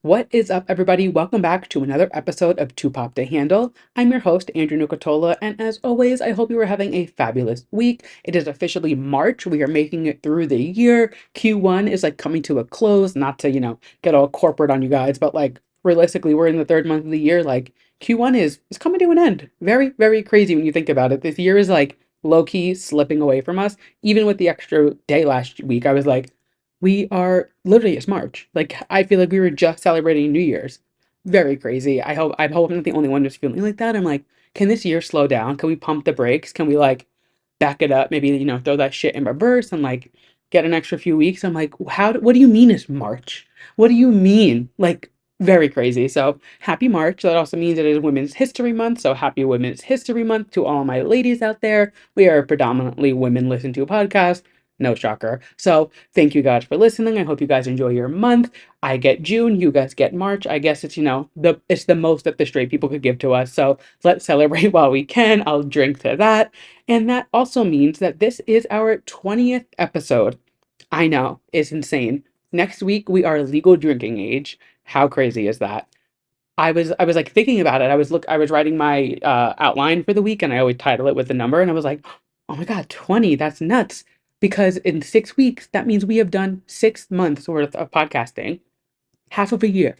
What is up, everybody? Welcome back to another episode of Too Pop to Handle. I'm your host, Andrew Nucatola, and as always, I hope you are having a fabulous week. It is officially March. We are making it through the year. Q1 is like coming to a close, not to, get all corporate on you guys, but like realistically, we're in the third month of the year. Like Q1 is coming to an end. Very, very crazy when you think about it. This year is like low-key slipping away from us. Even with the extra day last week, I was like, we are literally, it's March. Like I feel like we were just celebrating New Year's. Very crazy. I hope I'm not the only one who's feeling like that. I'm like, can this year slow down? Can we pump the brakes? Can we like back it up? Maybe, throw that shit in reverse and like get an extra few weeks. I'm like, what do you mean it's March? What do you mean? Like very crazy. So happy March. That also means it is Women's History Month. So happy Women's History Month to all my ladies out there. We are predominantly women listen to a podcast. No shocker. So thank you guys for listening. I hope you guys enjoy your month. I get June, you guys get March. I guess it's, it's the most that the straight people could give to us. So let's celebrate while we can. I'll drink to that. And that also means that this is our 20th episode. I know, it's insane. Next week we are legal drinking age. How crazy is that? I was like thinking about it. I was writing my outline for the week and I always title it with the number and I was like, "Oh my God, 20, that's nuts." Because in 6 weeks, that means we have done 6 months worth of podcasting, half of a year.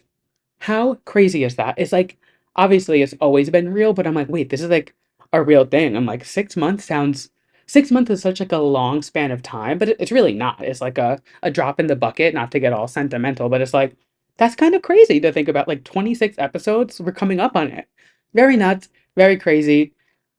How crazy is that? It's like obviously it's always been real, but I'm like, "Wait, this is like a real thing." I'm like, 6 months sounds 6 months is such like a long span of time, but it's really not. It's like a drop in the bucket, not to get all sentimental, but it's like that's kind of crazy to think about like 26 episodes. We're coming up on it. Very nuts, very crazy.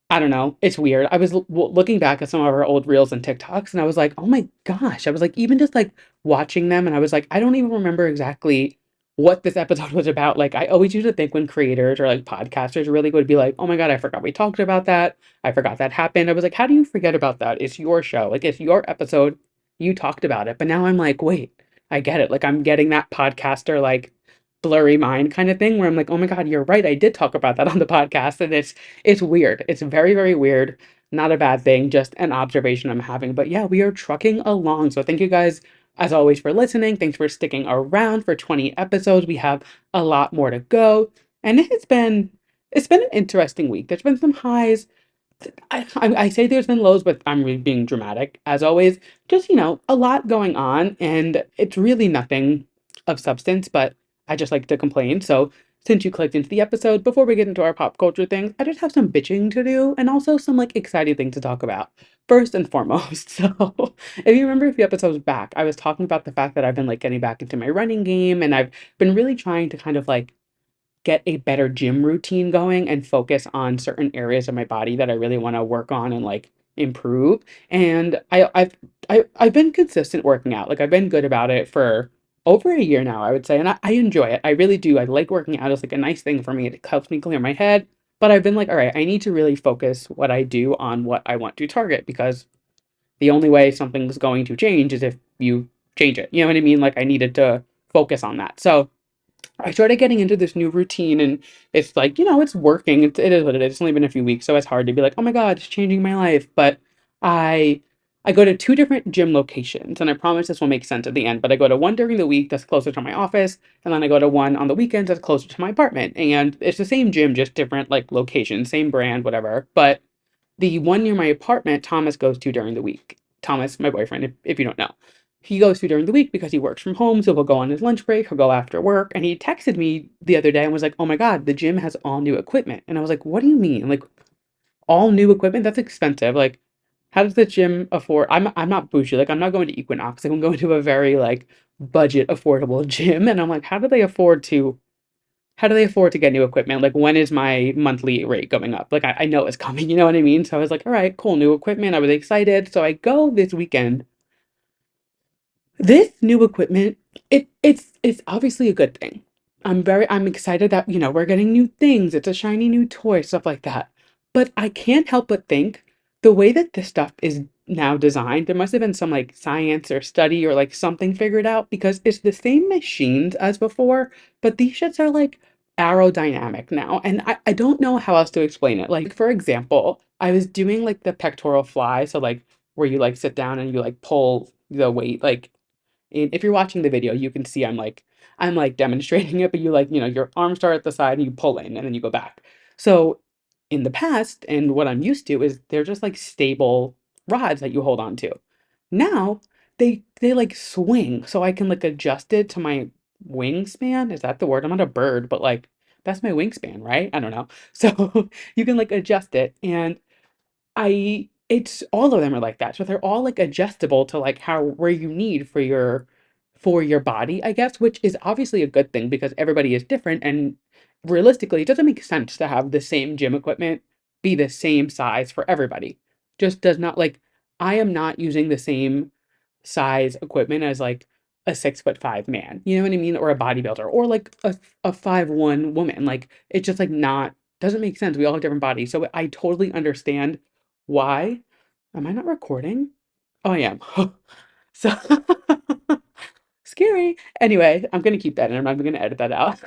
I don't know. It's weird. I was looking back at some of our old reels and TikToks and I was like, "Oh my gosh." I was like even just like watching them and I was like, I don't even remember exactly what this episode was about. Like I always used to think when creators or like podcasters really would be like, "Oh my God, I forgot we talked about that. I forgot that happened." I was like, "How do you forget about that? It's your show. Like it's your episode. You talked about it." But now I'm like, "Wait, I get it." Like I'm getting that podcaster like blurry mind kind of thing where I'm like, "Oh my God, you're right. I did talk about that on the podcast." And it's weird. It's very, very weird. Not a bad thing, just an observation I'm having. But yeah, we are trucking along. So thank you guys, as always, for listening. Thanks for sticking around for 20 episodes. We have a lot more to go. And it's been an interesting week. There's been some highs. I say there's been lows, but I'm really being dramatic, as always. Just, a lot going on, and it's really nothing of substance, but I just like to complain. So, since you clicked into the episode, before we get into our pop culture things, I just have some bitching to do and also some like exciting things to talk about. First and foremost, so if you remember a few episodes back, I was talking about the fact that I've been like getting back into my running game and I've been really trying to kind of like get a better gym routine going and focus on certain areas of my body that I really want to work on and like improve. And I've been consistent working out. Like I've been good about it for over a year now, I would say. And I enjoy it. I really do. I like working out. It's like a nice thing for me. It helps me clear my head. But I've been like, all right, I need to really focus what I do on what I want to target because the only way something's going to change is if you change it. You know what I mean? Like I needed to focus on that. So I started getting into this new routine and it's like, it's working. It is what it is. It's only been a few weeks, so it's hard to be like, "Oh my God, it's changing my life." But I I go to two different gym locations and I promise this will make sense at the end, but I go to one during the week that's closer to my office and then I go to one on the weekends that's closer to my apartment. And it's the same gym, just different like locations, same brand, whatever. But the one near my apartment, Thomas goes to during the week. Thomas, my boyfriend, if you don't know. He goes to during the week because he works from home, so he'll go on his lunch break, he'll go after work. And he texted me the other day and was like, "Oh my God, the gym has all new equipment." And I was like, "What do you mean? Like all new equipment? That's expensive. Like, how does the gym afford?" I'm not bougie, like I'm not going to Equinox. Like I'm going to a very like budget affordable gym. And I'm like, how do they afford to get new equipment? Like, when is my monthly rate going up? Like, I know it's coming, you know what I mean? So I was like, all right, cool, new equipment. I was excited. So I go this weekend. This new equipment, it's obviously a good thing. I'm excited that, we're getting new things. It's a shiny new toy, stuff like that. But I can't help but think the way that this stuff is now designed, there must have been some like science or study or like something figured out because it's the same machines as before, but these shits are like aerodynamic now. And I don't know how else to explain it. Like, for example, I was doing like the pectoral fly, so like where you like sit down and you like pull the weight like And if you're watching the video, you can see I'm like demonstrating it, but your arms start at the side and you pull in and then you go back. So in the past, and what I'm used to is they're just like stable rods that you hold on to. Now they like swing, so I can like adjust it to my wingspan. Is that the word? I'm not a bird, but like that's my wingspan, right? I don't know. So you can like adjust it, and it's all of them are like that. So they're all like adjustable to like how where you need for your body, I guess, which is obviously a good thing because everybody is different, and realistically, it doesn't make sense to have the same gym equipment be the same size for everybody. Just does not like I am not using the same size equipment as like a 6'5" man. You know what I mean? Or a bodybuilder or like a 5'1" woman. Like it's just like not doesn't make sense. We all have different bodies. So I totally understand why. Am I not recording? Oh, I am. So scary. Anyway, I'm gonna keep that in. I'm not even gonna edit that out.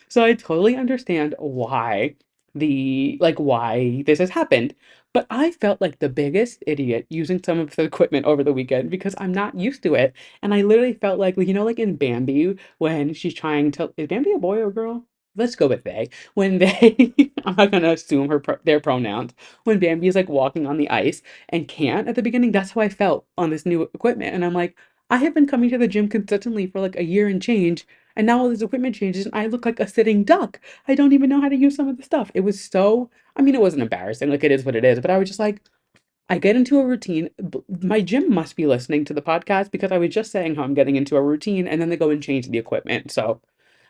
So I totally understand why this has happened. But I felt like the biggest idiot using some of the equipment over the weekend because I'm not used to it. And I literally felt like in Bambi when she's trying to, is Bambi a boy or girl? Let's go with they. When they, I'm not gonna assume their pronouns. When Bambi is like walking on the ice and can't at the beginning, that's how I felt on this new equipment. And I'm like, I have been coming to the gym consistently for like a year and change, and now all this equipment changes, and I look like a sitting duck. I don't even know how to use some of the stuff. It was so, I mean, it wasn't embarrassing, like it is what it is, but I was just like, I get into a routine. My gym must be listening to the podcast because I was just saying how I'm getting into a routine, and then they go and change the equipment. So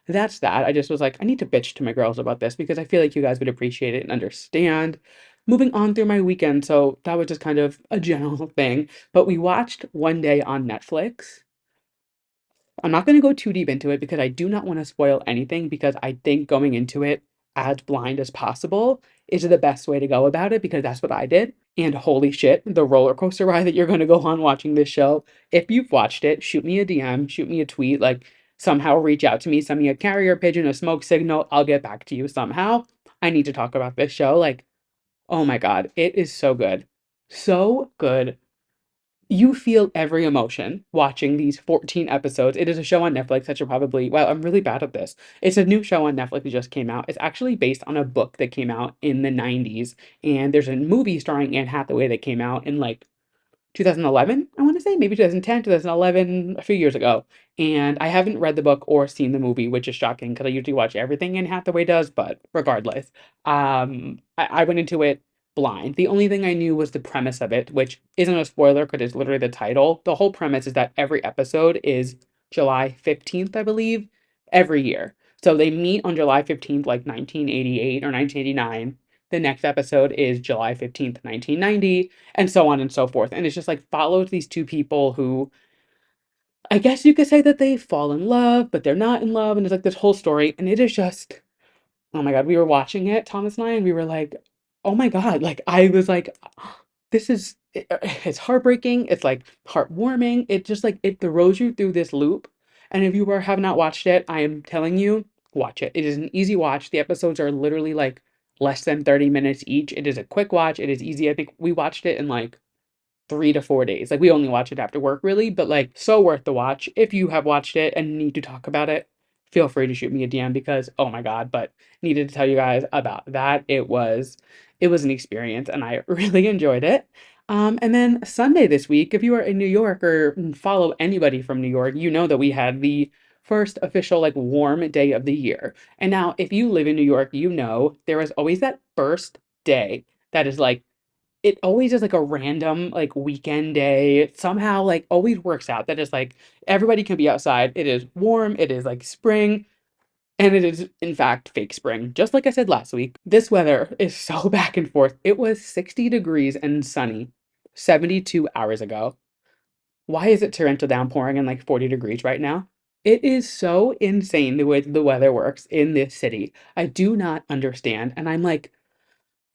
that's that. I just was like, I need to bitch to my girls about this because I feel like you guys would appreciate it and understand. Moving on through my weekend, so that was just kind of a general thing. But we watched One Day on Netflix. I'm not going to go too deep into it because I do not want to spoil anything because I think going into it as blind as possible is the best way to go about it because that's what I did. And holy shit, the roller coaster ride that you're going to go on watching this show. If you've watched it, shoot me a DM, shoot me a tweet, like somehow reach out to me, send me a carrier pigeon, a smoke signal. I'll get back to you somehow. I need to talk about this show. Like, oh my God, it is so good. So good. You feel every emotion watching these 14 episodes. It is a show on Netflix that you're probably, wow, I'm really bad at this. It's a new show on Netflix that just came out. It's actually based on a book that came out in the 90s. And there's a movie starring Anne Hathaway that came out in like 2011, I want to say, maybe 2010, 2011, a few years ago. And I haven't read the book or seen the movie, which is shocking because I usually watch everything Anne Hathaway does, but regardless, I went into it blind. The only thing I knew was the premise of it, which isn't a spoiler because it's literally the title. The whole premise is that every episode is July 15th, I believe, every year. So they meet on July 15th, like 1988 or 1989. The next episode is July 15th, 1990, and so on and so forth. And it's just like follows these two people who I guess you could say that they fall in love, but they're not in love. And it's like this whole story. And it is just, oh my God, we were watching it, Thomas and I, and we were like, oh my God. Like, I was like, it's heartbreaking. It's like heartwarming. It just like, it throws you through this loop. And if have not watched it, I am telling you, watch it. It is an easy watch. The episodes are literally like less than 30 minutes each. It is a quick watch. It is easy. I think we watched it in like 3 to 4 days. Like we only watch it after work really, but like so worth the watch. If you have watched it and need to talk about it, feel free to shoot me a DM because oh my God, but needed to tell you guys about that. It was an experience and I really enjoyed it. And then Sunday this week, if you are in New York or follow anybody from New York, you know that we had the first official like warm day of the year. And now if you live in New York, you know there is always that first day that is like it always is like a random like weekend day. It somehow like always works out that is like everybody can be outside. It is warm, it is like spring, and it is in fact fake spring. Just like I said last week, this weather is so back and forth. It was 60 degrees and sunny 72 hours ago. Why is it torrential downpouring and like 40 degrees right now? It is so insane the way the weather works in this city. I do not understand. And I'm like,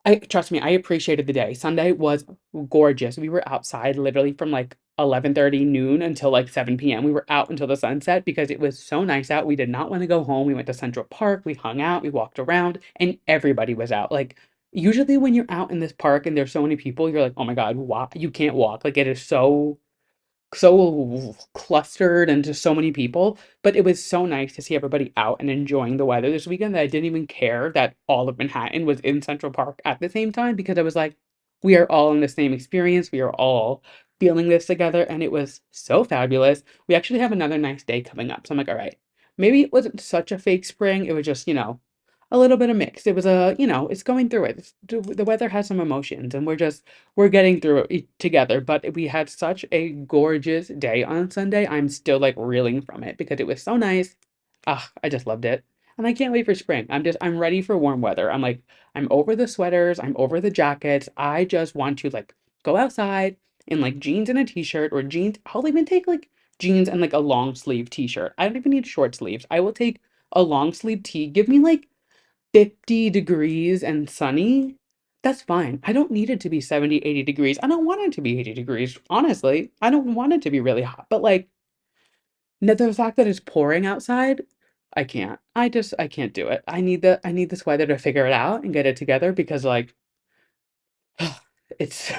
I trust me, I appreciated the day. Sunday was gorgeous. We were outside literally from like 11:30 noon until like 7 p.m. We were out until the sunset because it was so nice out. We did not want to go home. We went to Central Park, we hung out, we walked around, and everybody was out. Like usually when you're out in this park and there's so many people, you're like, "Oh my God, you can't walk." Like it is so so clustered and just so many people. But it was so nice to see everybody out and enjoying the weather this weekend that I didn't even care that all of Manhattan was in Central Park at the same time because I was like, we are all in the same experience. We are all feeling this together. And it was so fabulous. We actually have another nice day coming up. So I'm like, all right, maybe it wasn't such a fake spring. It was just, a little bit of mix. It was it's going through it. The weather has some emotions and we're getting through it together, but we had such a gorgeous day on Sunday. I'm still like reeling from it because it was so nice. Ah, I just loved it. And I can't wait for spring. I'm ready for warm weather. I'm over the sweaters, I'm over the jackets. I just want to like go outside in like jeans and a t-shirt or jeans. I'll even take like jeans and like a long sleeve t-shirt. I don't even need short sleeves. I will take a long sleeve tee. Give me like 50 degrees and sunny, that's fine. I don't need it to be 70, 80 degrees. I don't want it to be 80 degrees. Honestly, I don't want it to be really hot. But like the fact that it's pouring outside, I can't do it. I need this weather to figure it out and get it together because like it's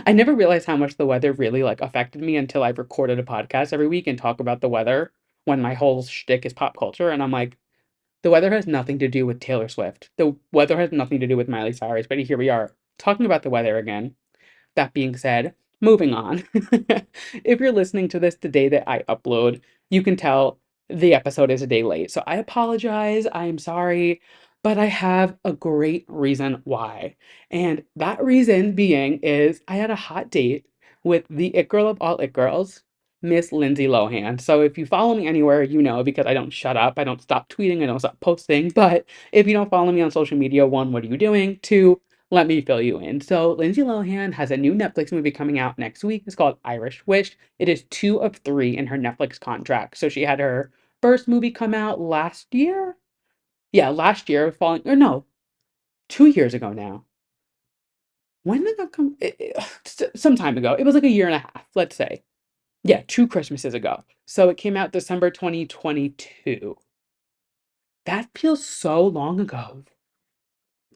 I never realized how much the weather really like affected me until I recorded a podcast every week and talk about the weather when my whole shtick is pop culture. And I'm like, the weather has nothing to do with Taylor Swift. The weather has nothing to do with Miley Cyrus, but here we are talking about the weather again. That being said, moving on. If you're listening to this the day that I upload, you can tell the episode is a day late. So I apologize. I'm sorry, but I have a great reason why. And that reason being is I had a hot date with the it girl of all it girls, Miss Lindsay Lohan. So if you follow me anywhere, you know because I don't shut up, I don't stop tweeting, I don't stop posting. But if you don't follow me on social media, one, what are you doing? Two, let me fill you in. So, Lindsay Lohan has a new Netflix movie coming out next week. It's called Irish Wish. It is two of three in her Netflix contract. So, she had her first movie come out last year. Yeah, last year, falling, or no, 2 years ago now. When did that come? Some time ago. It was like a year and a half, let's say. Yeah, two Christmases ago. So, it came out December 2022. That feels so long ago.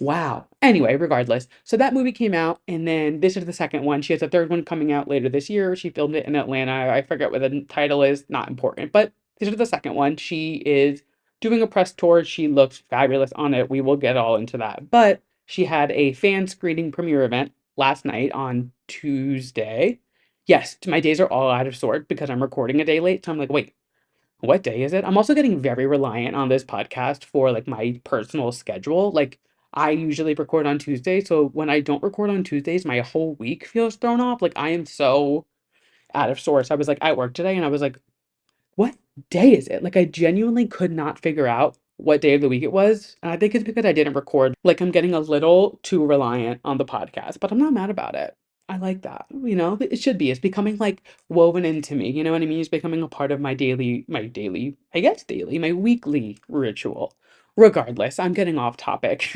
Wow. Anyway, regardless, so that movie came out, and then this is the second one. She has a third one coming out later this year. She filmed it in Atlanta. I forget what the title is, not important, but this is the second one. She is doing a press tour. She looks fabulous on it. We will get all into that. But she had a fan screening premiere event last night on Tuesday. Yes, my days are all out of sort because I'm recording a day late. So I'm like, wait, what day is it? I'm also getting very reliant on this podcast for like my personal schedule. Like I usually record on Tuesdays, so when I don't record on Tuesdays, my whole week feels thrown off. Like I am so out of sorts. I was like at work today and I was like, what day is it? Like I genuinely could not figure out what day of the week it was. And I think it's because I didn't record. Like I'm getting a little too reliant on the podcast, but I'm not mad about it. I like that. It should be. It's becoming like woven into me. You know what I mean? It's becoming a part of I guess daily, my weekly ritual. Regardless, I'm getting off topic.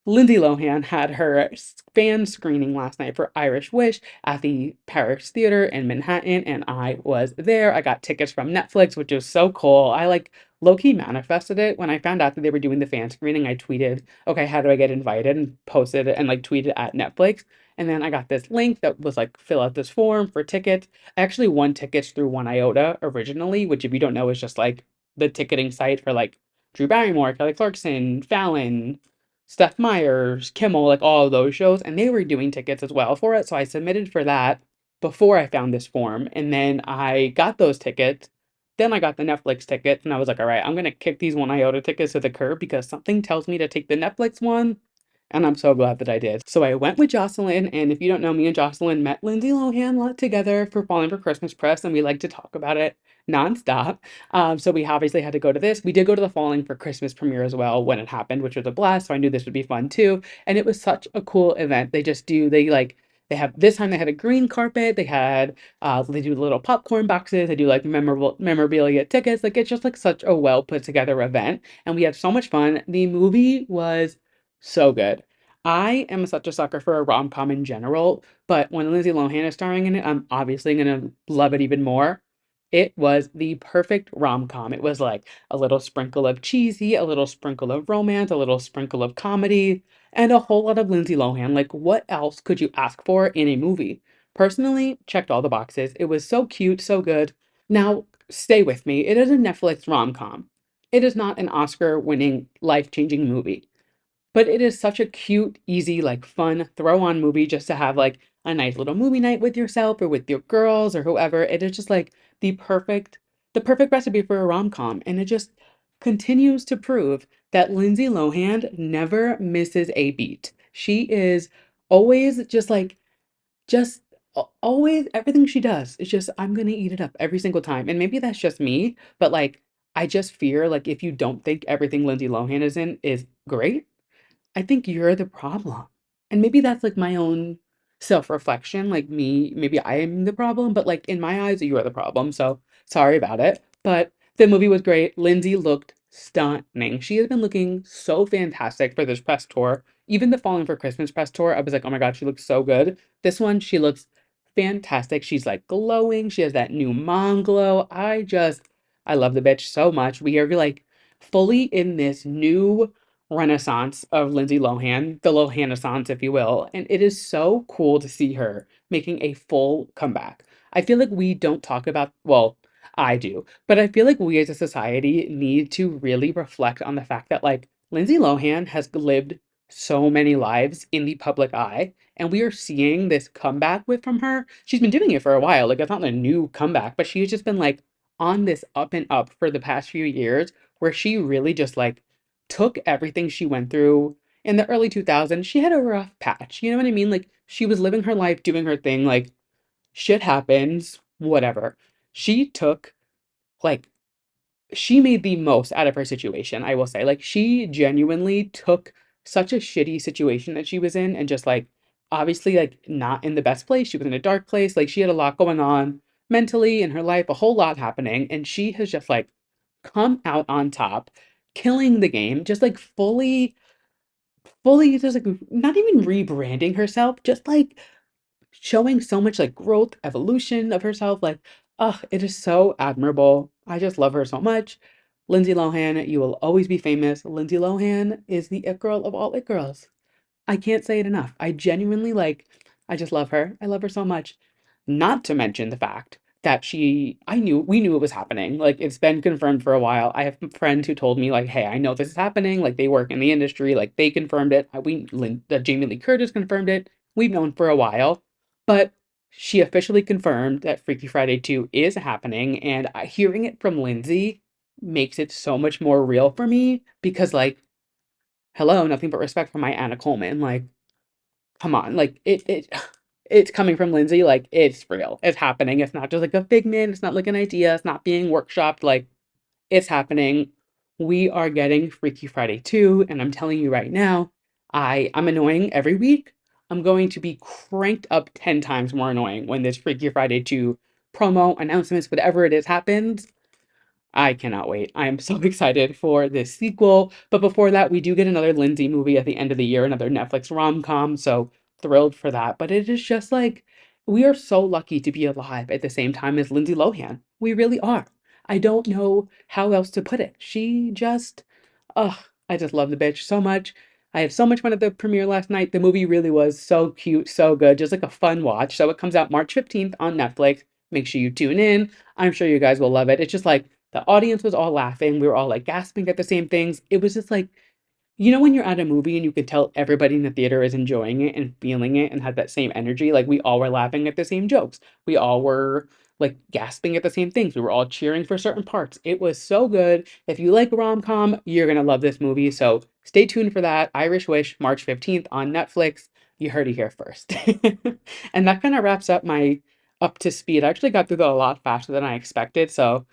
Lindsay Lohan had her fan screening last night for Irish Wish at the Paris Theater in Manhattan, and I was there. I got tickets from Netflix, which was so cool. I like low key manifested it when I found out that they were doing the fan screening. I tweeted, okay, how do I get invited? And posted it and like tweeted at Netflix. And then I got this link that was like, fill out this form for tickets. I actually won tickets through One Iota originally, which, if you don't know, is just like the ticketing site for like Drew Barrymore, Kelly Clarkson, Fallon, Steph Myers, Kimmel, like all of those shows, and they were doing tickets as well for it. So I submitted for that before I found this form, and then I got those tickets. Then I got the Netflix tickets, and I was like, all right, I'm gonna kick these One Iota tickets to the curb because something tells me to take the Netflix one, and I'm so glad that I did. So I went with Jocelyn, and if you don't know, me and Jocelyn met Lindsay Lohan together for Falling for Christmas Press, and we like to talk about it nonstop. So we obviously had to go to this. We did go to the Falling for Christmas premiere as well when it happened, which was a blast. So I knew this would be fun too. And it was such a cool event. They have this time they had a green carpet. They do little popcorn boxes. They do like memorabilia tickets. Like it's just like such a well put together event. And we had so much fun. The movie was so good. I am such a sucker for a rom-com in general, but when Lindsay Lohan is starring in it, I'm obviously gonna love it even more. It was the perfect rom-com. It was like a little sprinkle of cheesy, a little sprinkle of romance, a little sprinkle of comedy, and a whole lot of Lindsay Lohan. Like, what else could you ask for in a movie? Personally, checked all the boxes. It was so cute, so good. Now, stay with me. It is a Netflix rom-com. It is not an Oscar-winning, life-changing movie. But it is such a cute, easy, like fun throw on movie just to have like a nice little movie night with yourself or with your girls or whoever. It is just like the perfect recipe for a rom-com. And it just continues to prove that Lindsay Lohan never misses a beat. She is always just always everything she does is just I'm gonna eat it up every single time. And maybe that's just me, but like I just fear like if you don't think everything Lindsay Lohan is in is great, I think you're the problem. And maybe that's like my own self-reflection, like me, maybe I am the problem, but like in my eyes, you are the problem. So sorry about it. But the movie was great. Lindsay looked stunning. She has been looking so fantastic for this press tour. Even the Falling for Christmas press tour, I was like, oh my God, she looks so good. This one, she looks fantastic. She's like glowing. She has that new mom glow. I love the bitch so much. We are like fully in this new renaissance of Lindsay Lohan, the Lohan-essence, if you will, and it is so cool to see her making a full comeback. I feel like we don't talk about, well, I do, but I feel like we as a society need to really reflect on the fact that like Lindsay Lohan has lived so many lives in the public eye, and we are seeing this comeback with from her. She's been doing it for a while, like it's not a new comeback, but she's just been like on this up and up for the past few years where she really just like took everything she went through in the early 2000s. She had a rough patch. You know what I mean? Like she was living her life, doing her thing, like shit happens, whatever. She took like she made the most out of her situation, I will say. Like she genuinely took such a shitty situation that she was in and just like obviously like not in the best place. She was in a dark place. Like she had a lot going on mentally in her life, a whole lot happening, and she has just like come out on top, killing the game, just like fully just like not even rebranding herself, just like showing so much like growth, evolution of herself. Like, oh, it is so admirable. I just love her so much. Lindsay Lohan, you will always be famous. Lindsay Lohan is the it girl of all it girls. I can't say it enough. I genuinely like, I just love her. I love her so much. Not to mention the fact that we knew it was happening. Like, it's been confirmed for a while. I have friends who told me, like, hey, I know this is happening. Like, they work in the industry. Like, they confirmed it. Jamie Lee Curtis confirmed it. We've known for a while. But she officially confirmed that Freaky Friday 2 is happening. And hearing it from Lindsay makes it so much more real for me because, like, hello, nothing but respect for my Anna Coleman. Like, come on, like it's coming from Lindsay, like it's real. It's happening. It's not just like a figment, it's not like an idea, it's not being workshopped, like it's happening. We are getting Freaky Friday 2, and I'm telling you right now, I'm annoying every week. I'm going to be cranked up 10 times more annoying when this Freaky Friday 2 promo announcements, whatever it is, happens. I cannot wait. I am so excited for this sequel. But before that, we do get another Lindsay movie at the end of the year, another Netflix rom-com. So thrilled for that. But it is just like we are so lucky to be alive at the same time as Lindsay Lohan. We really are. I don't know how else to put it. She just, ugh, I just love the bitch so much. I had so much fun at the premiere last night. The movie really was so cute, so good, just like a fun watch. So it comes out March 15th on Netflix. Make sure you tune in. I'm sure you guys will love it. It's just like the audience was all laughing. We were all like gasping at the same things. It was just like, you know, when you're at a movie and you could tell everybody in the theater is enjoying it and feeling it and had that same energy, like we all were laughing at the same jokes. We all were like gasping at the same things. We were all cheering for certain parts. It was so good. If you like rom-com, you're gonna love this movie. So stay tuned for that. Irish Wish, March 15th on Netflix. You heard it here first. And that kind of wraps up my up to speed. I actually got through that a lot faster than I expected. So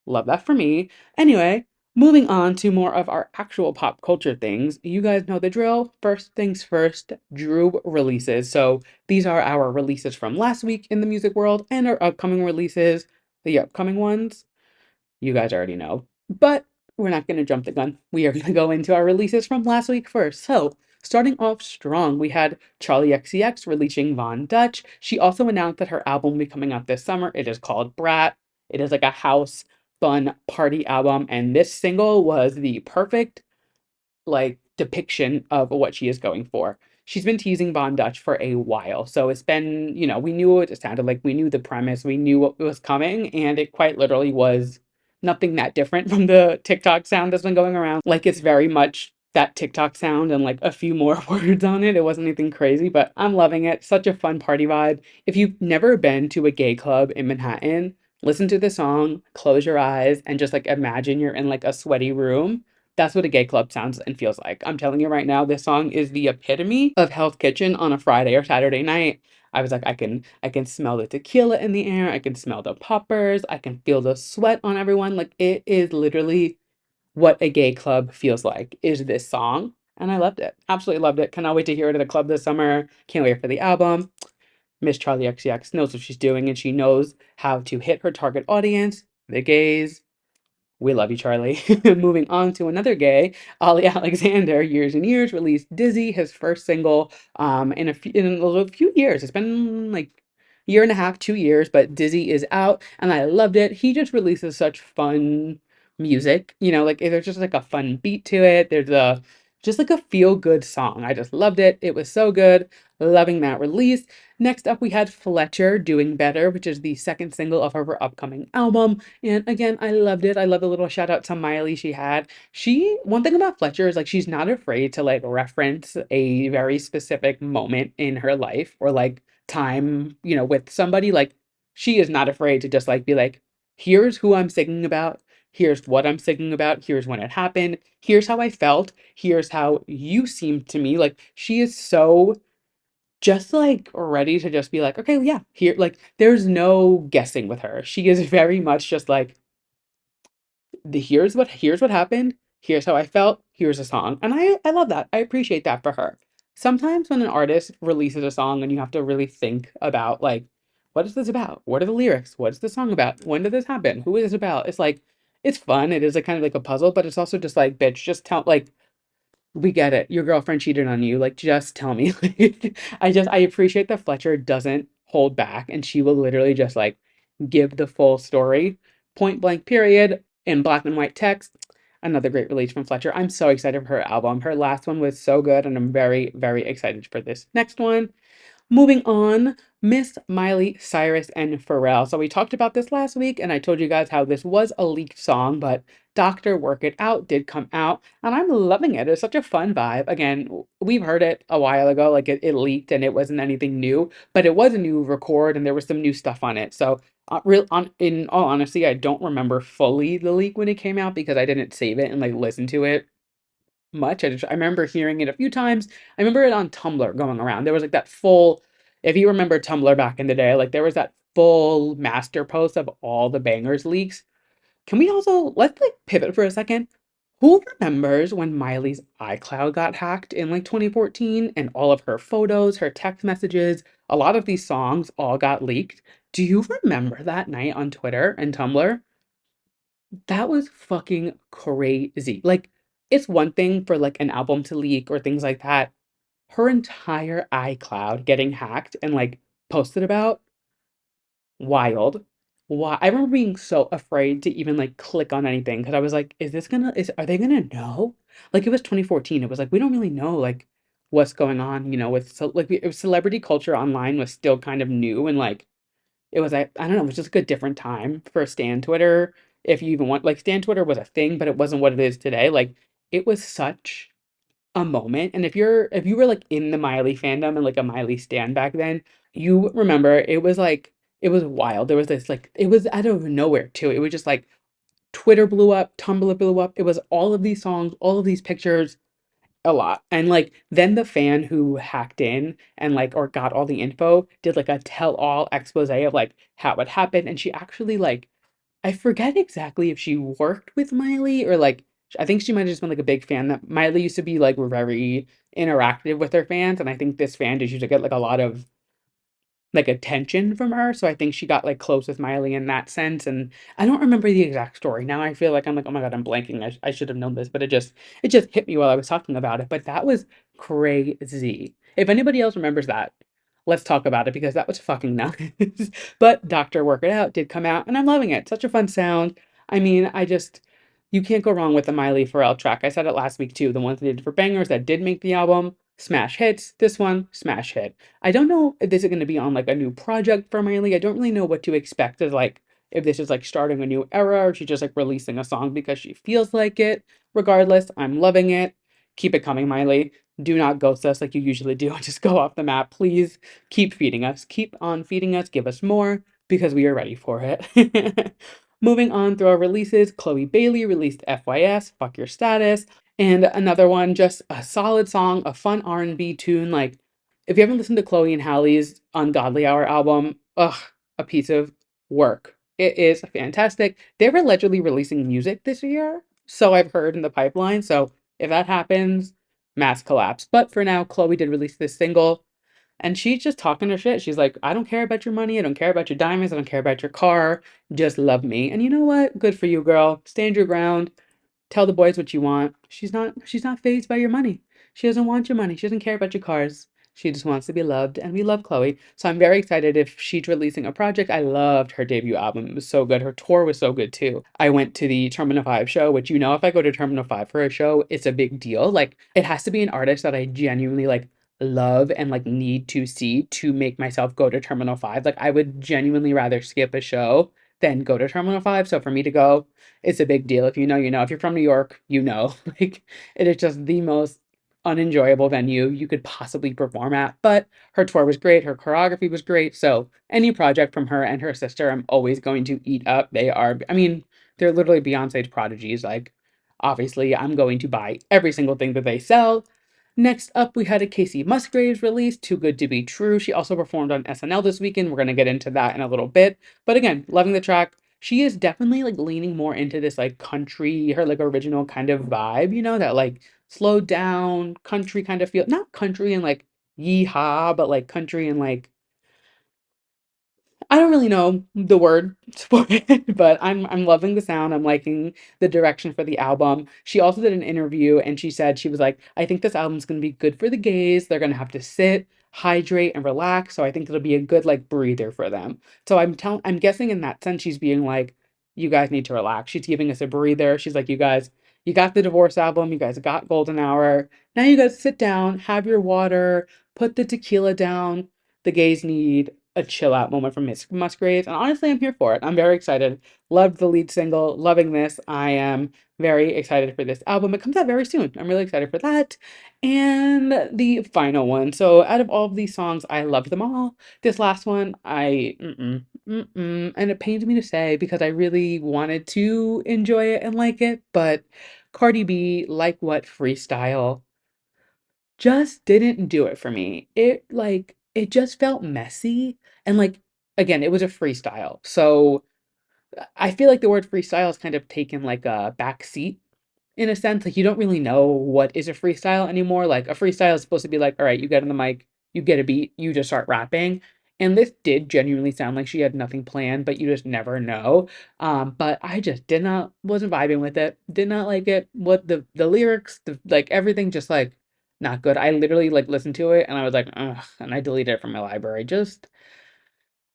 love that for me. Anyway, moving on to more of our actual pop culture things. You guys know the drill. First things first, Drew releases. So these are our releases from last week in the music world and our upcoming releases, the upcoming ones. You guys already know. But we're not going to jump the gun. We are going to go into our releases from last week first. So, starting off strong, we had Charlie XCX releasing Von Dutch. She also announced that her album will be coming out this summer. It is called Brat. It is like a house fun party album, and this single was the perfect like depiction of what she is going for. she's been teasing Von Dutch for a while. So it's been, we knew what it sounded like. We knew the premise. We knew what was coming. And it quite literally was nothing that different from the TikTok sound that's been going around. Like it's very much that TikTok sound and like a few more words on it. It wasn't anything crazy, but I'm loving it. Such a fun party vibe. If you've never been to a gay club in Manhattan, listen to the song, close your eyes, and just like imagine you're in like a sweaty room. That's what a gay club sounds and feels like. I'm telling you right now, this song is the epitome of Hell's Kitchen on a Friday or Saturday night. I was like, I can smell the tequila in the air, I can smell the poppers, I can feel the sweat on everyone. Like it is literally what a gay club feels like is this song. And I loved it. Absolutely loved it. Cannot wait to hear it at a club this summer. Can't wait for the album. Miss Charlie XCX knows what she's doing and she knows how to hit her target audience, the gays. We love you, Charlie. Moving on to another gay, Ollie Alexander, Years and Years, released Dizzy, his first single, in a few years. It's been like a year and a half, 2 years, but Dizzy is out, and I loved it. He just releases such fun music, like there's just like a fun beat to it. There's a just like a feel good song. I just loved it. It was so good. Loving that release. Next up, we had Fletcher Doing Better, which is the second single of her upcoming album. And again, I loved it. I love the little shout out to Miley she had. One thing about Fletcher is like she's not afraid to like reference a very specific moment in her life or like time, with somebody. Like she is not afraid to just like be like, here's who I'm singing about. Here's what I'm singing about. Here's when it happened. Here's how I felt. Here's how you seemed to me. Like she is so just like ready to just be like, okay, yeah, here, like there's no guessing with her. She is very much just like, here's what happened, here's how I felt, here's a song. And I love that. I appreciate that for her. Sometimes when an artist releases a song and you have to really think about like, what is this about? What are the lyrics? What is the song about? When did this happen? Who is this about? It's like, it's fun. It is a kind of like a puzzle, but it's also just like, bitch, just tell like we get it. Your girlfriend cheated on you. Like, just tell me. Like, I appreciate that Fletcher doesn't hold back and she will literally just like give the full story, point blank, period, in black and white text. Another great release from Fletcher. I'm so excited for her album. Her last one was so good, and I'm very, very excited for this next one. Moving on, Miss Miley Cyrus and Pharrell. So we talked about this last week, and I told you guys how this was a leaked song, but Doctor Work It Out did come out, and I'm loving it. It's such a fun vibe. Again, we've heard it a while ago, like it leaked and it wasn't anything new, but it was a new record and there was some new stuff on it. So, in all honesty, I don't remember fully the leak when it came out because I didn't save it and like listen to it much. I remember hearing it a few times. I remember it on Tumblr going around. There was like that full, if you remember Tumblr back in the day, like there was that full master post of all the bangers leaks. Can we also let's like pivot for a second? Who remembers when Miley's iCloud got hacked in like 2014 and all of her photos, her text messages, a lot of these songs all got leaked? Do you remember that night on Twitter and Tumblr? That was fucking crazy. Like, it's one thing for like an album to leak or things like that. Her entire iCloud getting hacked and like posted about, wild. Why? I remember being so afraid to even like click on anything because I was like, are they gonna know? Like, it was 2014. It was like, we don't really know like what's going on, with celebrity culture online was still kind of new and like it was I don't know, it was just like a different time for Stan Twitter. If you even want like Stan Twitter was a thing, but it wasn't what it is today. Like it was such a moment. And if you were like in the Miley fandom and like a Miley stan back then, you remember it was wild. There was this like it was out of nowhere too. It was just like Twitter blew up, Tumblr blew up. It was all of these songs, all of these pictures, a lot. And like then the fan who hacked in and like or got all the info did like a tell-all expose of like how it happened. And she actually like I forget exactly if she worked with Miley or like I think she might have just been like a big fan that Miley used to be like very interactive with her fans. And I think this fan just used to get like a lot of like attention from her. So I think she got like close with Miley in that sense. And I don't remember the exact story. Now I feel like I'm like, oh my God, I'm blanking. I should have known this, but it just hit me while I was talking about it. But that was crazy. If anybody else remembers that, let's talk about it because that was fucking nuts. But Doctor Work It Out did come out and I'm loving it. Such a fun sound. I mean, I just You can't go wrong with the Miley Pharrell track. I said it last week too. The ones they did for bangers that did make the album, smash hits. This one, smash hit. I don't know if this is going to be on like a new project for Miley. I don't really know what to expect as like if this is like starting a new era or she's just like releasing a song because she feels like it. Regardless, I'm loving it. Keep it coming, Miley. Do not ghost us like you usually do. Just go off the map. Please keep feeding us. Keep on feeding us. Give us more because we are ready for it. Moving on through our releases, Chloe Bailey released FYS, Fuck Your Status, and another one, just a solid song, a fun R&B tune. Like, if you haven't listened to Chloe and Halle's Ungodly Hour album, ugh, a piece of work. It is fantastic. They're allegedly releasing music this year, so I've heard in the pipeline. So if that happens, mass collapse. But for now, Chloe did release this single. And she's just talking her shit. She's like, I don't care about your money. I don't care about your diamonds. I don't care about your car. Just love me. And you know what? Good for you, girl. Stand your ground. Tell the boys what you want. She's not fazed by your money. She doesn't want your money. She doesn't care about your cars. She just wants to be loved, and we love Chloe. So I'm very excited if she's releasing a project. I loved her debut album. It was so good. Her tour was so good too. I went to the Terminal 5 show, which you know if I go to Terminal 5 for a show, it's a big deal. Like it has to be an artist that I genuinely like love and like need to see to make myself go to Terminal 5. Like I would genuinely rather skip a show than go to Terminal 5. So for me to go, it's a big deal. If you know, you know. If you're from New York, you know. Like it is just the most unenjoyable venue you could possibly perform at. But her tour was great, her choreography was great. So any project from her and her sister, I'm always going to eat up. They are, I mean, they're literally Beyonce's prodigies. Like, obviously, I'm going to buy every single thing that they sell. Next up, we had a Kacey Musgraves release, Too Good to Be True. She also performed on SNL this weekend. We're going to get into that in a little bit. But again, loving the track. She is definitely like leaning more into this like country, her like original kind of vibe, you know, that like slowed down country kind of feel. Not country and like yeehaw, but like country and like I don't really know the word for it, but I'm loving the sound. I'm liking the direction for the album. She also did an interview and she said she was like, I think this album's gonna be good for the gays. They're gonna have to sit, hydrate, and relax. So I think it'll be a good like breather for them. So I'm guessing in that sense she's being like, you guys need to relax. She's giving us a breather. She's like, you guys, you got the divorce album, you guys got Golden Hour. Now you guys sit down, have your water, put the tequila down. The gays need a chill out moment from Miss Musgraves. And honestly, I'm here for it. I'm very excited. Loved the lead single, loving this. I am very excited for this album. It comes out very soon. I'm really excited for that. And the final one. So, out of all of these songs, I loved them all. This last one, and it pains me to say because I really wanted to enjoy it and like it. But Cardi B, like what freestyle just didn't do it for me. It just felt messy and like again, it was a freestyle. So I feel like the word freestyle is kind of taken like a back seat in a sense. Like you don't really know what is a freestyle anymore. Like a freestyle is supposed to be like, all right, you get on the mic, you get a beat, you just start rapping. And this did genuinely sound like she had nothing planned, but you just never know. But I just did not wasn't vibing with it. Did not like it. What the lyrics, the like everything just like not good. I literally like listened to it and I was like, ugh, and I deleted it from my library. Just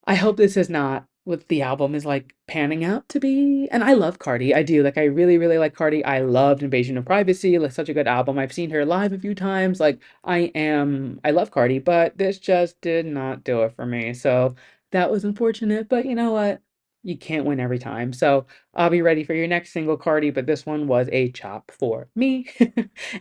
I hope this is not what the album is like panning out to be. And I love Cardi. I do. Like I really, really like Cardi. I loved Invasion of Privacy. Like such a good album. I've seen her live a few times. Like I love Cardi, but this just did not do it for me. So that was unfortunate. But you know what? You can't win every time. So I'll be ready for your next single, Cardi, but this one was a chop for me.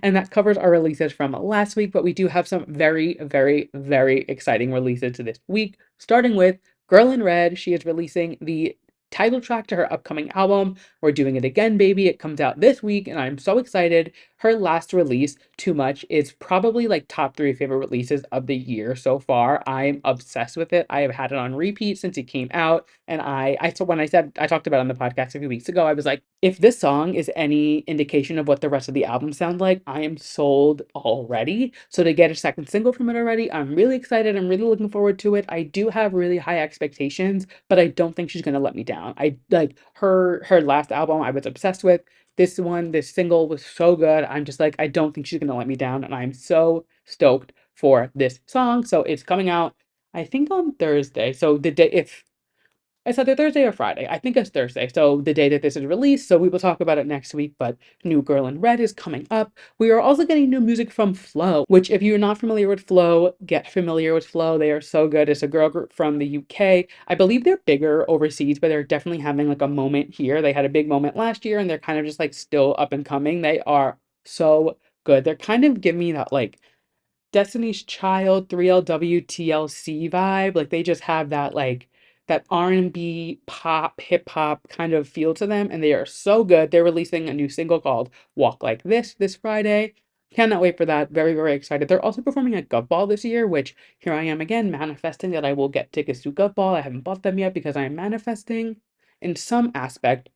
And that covers our releases from last week, but we do have some very, very, very exciting releases this week, starting with Girl in Red. She is releasing the title track to her upcoming album. We're doing it again, baby. It comes out this week, and I'm so excited. Her last release, Too Much, is probably like top three favorite releases of the year so far. I'm obsessed with it. I have had it on repeat since it came out. And I so when I said I talked about it on the podcast a few weeks ago, I was like, if this song is any indication of what the rest of the album sounds like, I am sold already. So to get a second single from it already, I'm really excited. I'm really looking forward to it. I do have really high expectations, but I don't think she's gonna let me down. I like her last album I was obsessed with. This one, this single was so good. I'm just like, I don't think she's gonna let me down, and I'm so stoked for this song. So it's coming out, I think on Thursday. So the day if It's either Thursday or Friday. I think it's Thursday. So the day that this is released. So we will talk about it next week. But New Girl in Red is coming up. We are also getting new music from Flow, which if you're not familiar with Flow, get familiar with Flow. They are so good. It's a girl group from the UK. I believe they're bigger overseas, but they're definitely having like a moment here. They had a big moment last year and they're kind of just like still up and coming. They are so good. They're kind of giving me that like Destiny's Child, 3LW, TLC vibe. Like they just have that like that R&B, pop, hip hop kind of feel to them, and they are so good. They're releasing a new single called Walk Like This Friday. Cannot wait for that. Very, very excited. They're also performing at Gov Ball this year, which here I am again manifesting that I will get tickets to Gov Ball. I haven't bought them yet because I am manifesting in some aspect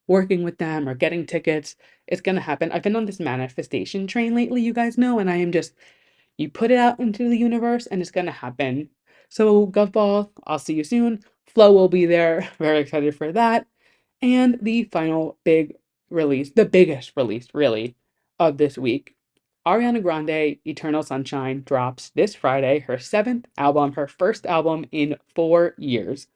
working with them or getting tickets. It's gonna happen. I've been on this manifestation train lately, you guys know, and I am just you put it out into the universe and it's gonna happen. So, Govball, I'll see you soon. Flo will be there. Very excited for that. And the final big release, the biggest release, really, of this week. Ariana Grande, Eternal Sunshine, drops this Friday, her seventh album, her first album in 4 years.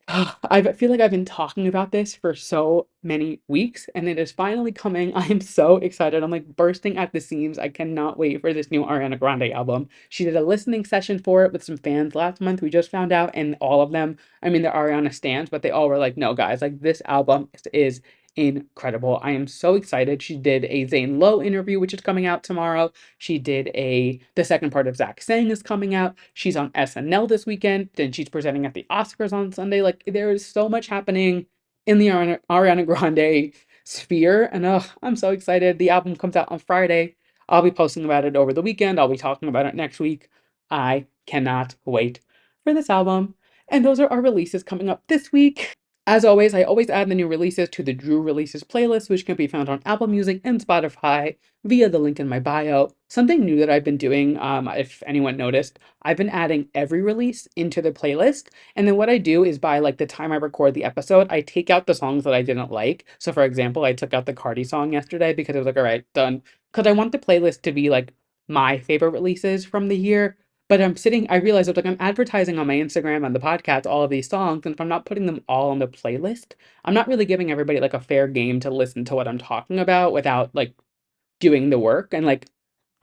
I feel like I've been talking about this for so many weeks and it is finally coming. I am so excited. I'm like bursting at the seams. I cannot wait for this new Ariana Grande album. She did a listening session for it with some fans last month. We just found out, and all of them, I mean, they're Ariana stans, but they all were like, no, guys, like this album is incredible. I am so excited. She did a Zane Lowe interview, which is coming out tomorrow. She did the second part of Zach Sang is coming out. She's on SNL this weekend. Then she's presenting at the Oscars on Sunday. Like there is so much happening in the Ariana Grande sphere. And I'm so excited. The album comes out on Friday. I'll be posting about it over the weekend. I'll be talking about it next week. I cannot wait for this album. And those are our releases coming up this week. As always, I always add the new releases to the Drew Releases playlist, which can be found on Apple Music and Spotify via the link in my bio. Something new that I've been doing, if anyone noticed, I've been adding every release into the playlist. And then what I do is by like the time I record the episode, I take out the songs that I didn't like. So for example, I took out the Cardi song yesterday because I was like, all right, done. Because I want the playlist to be like my favorite releases from the year. But I realized I was like, I'm advertising on my Instagram and the podcast all of these songs, and if I'm not putting them all on the playlist, I'm not really giving everybody like a fair game to listen to what I'm talking about without like doing the work. And like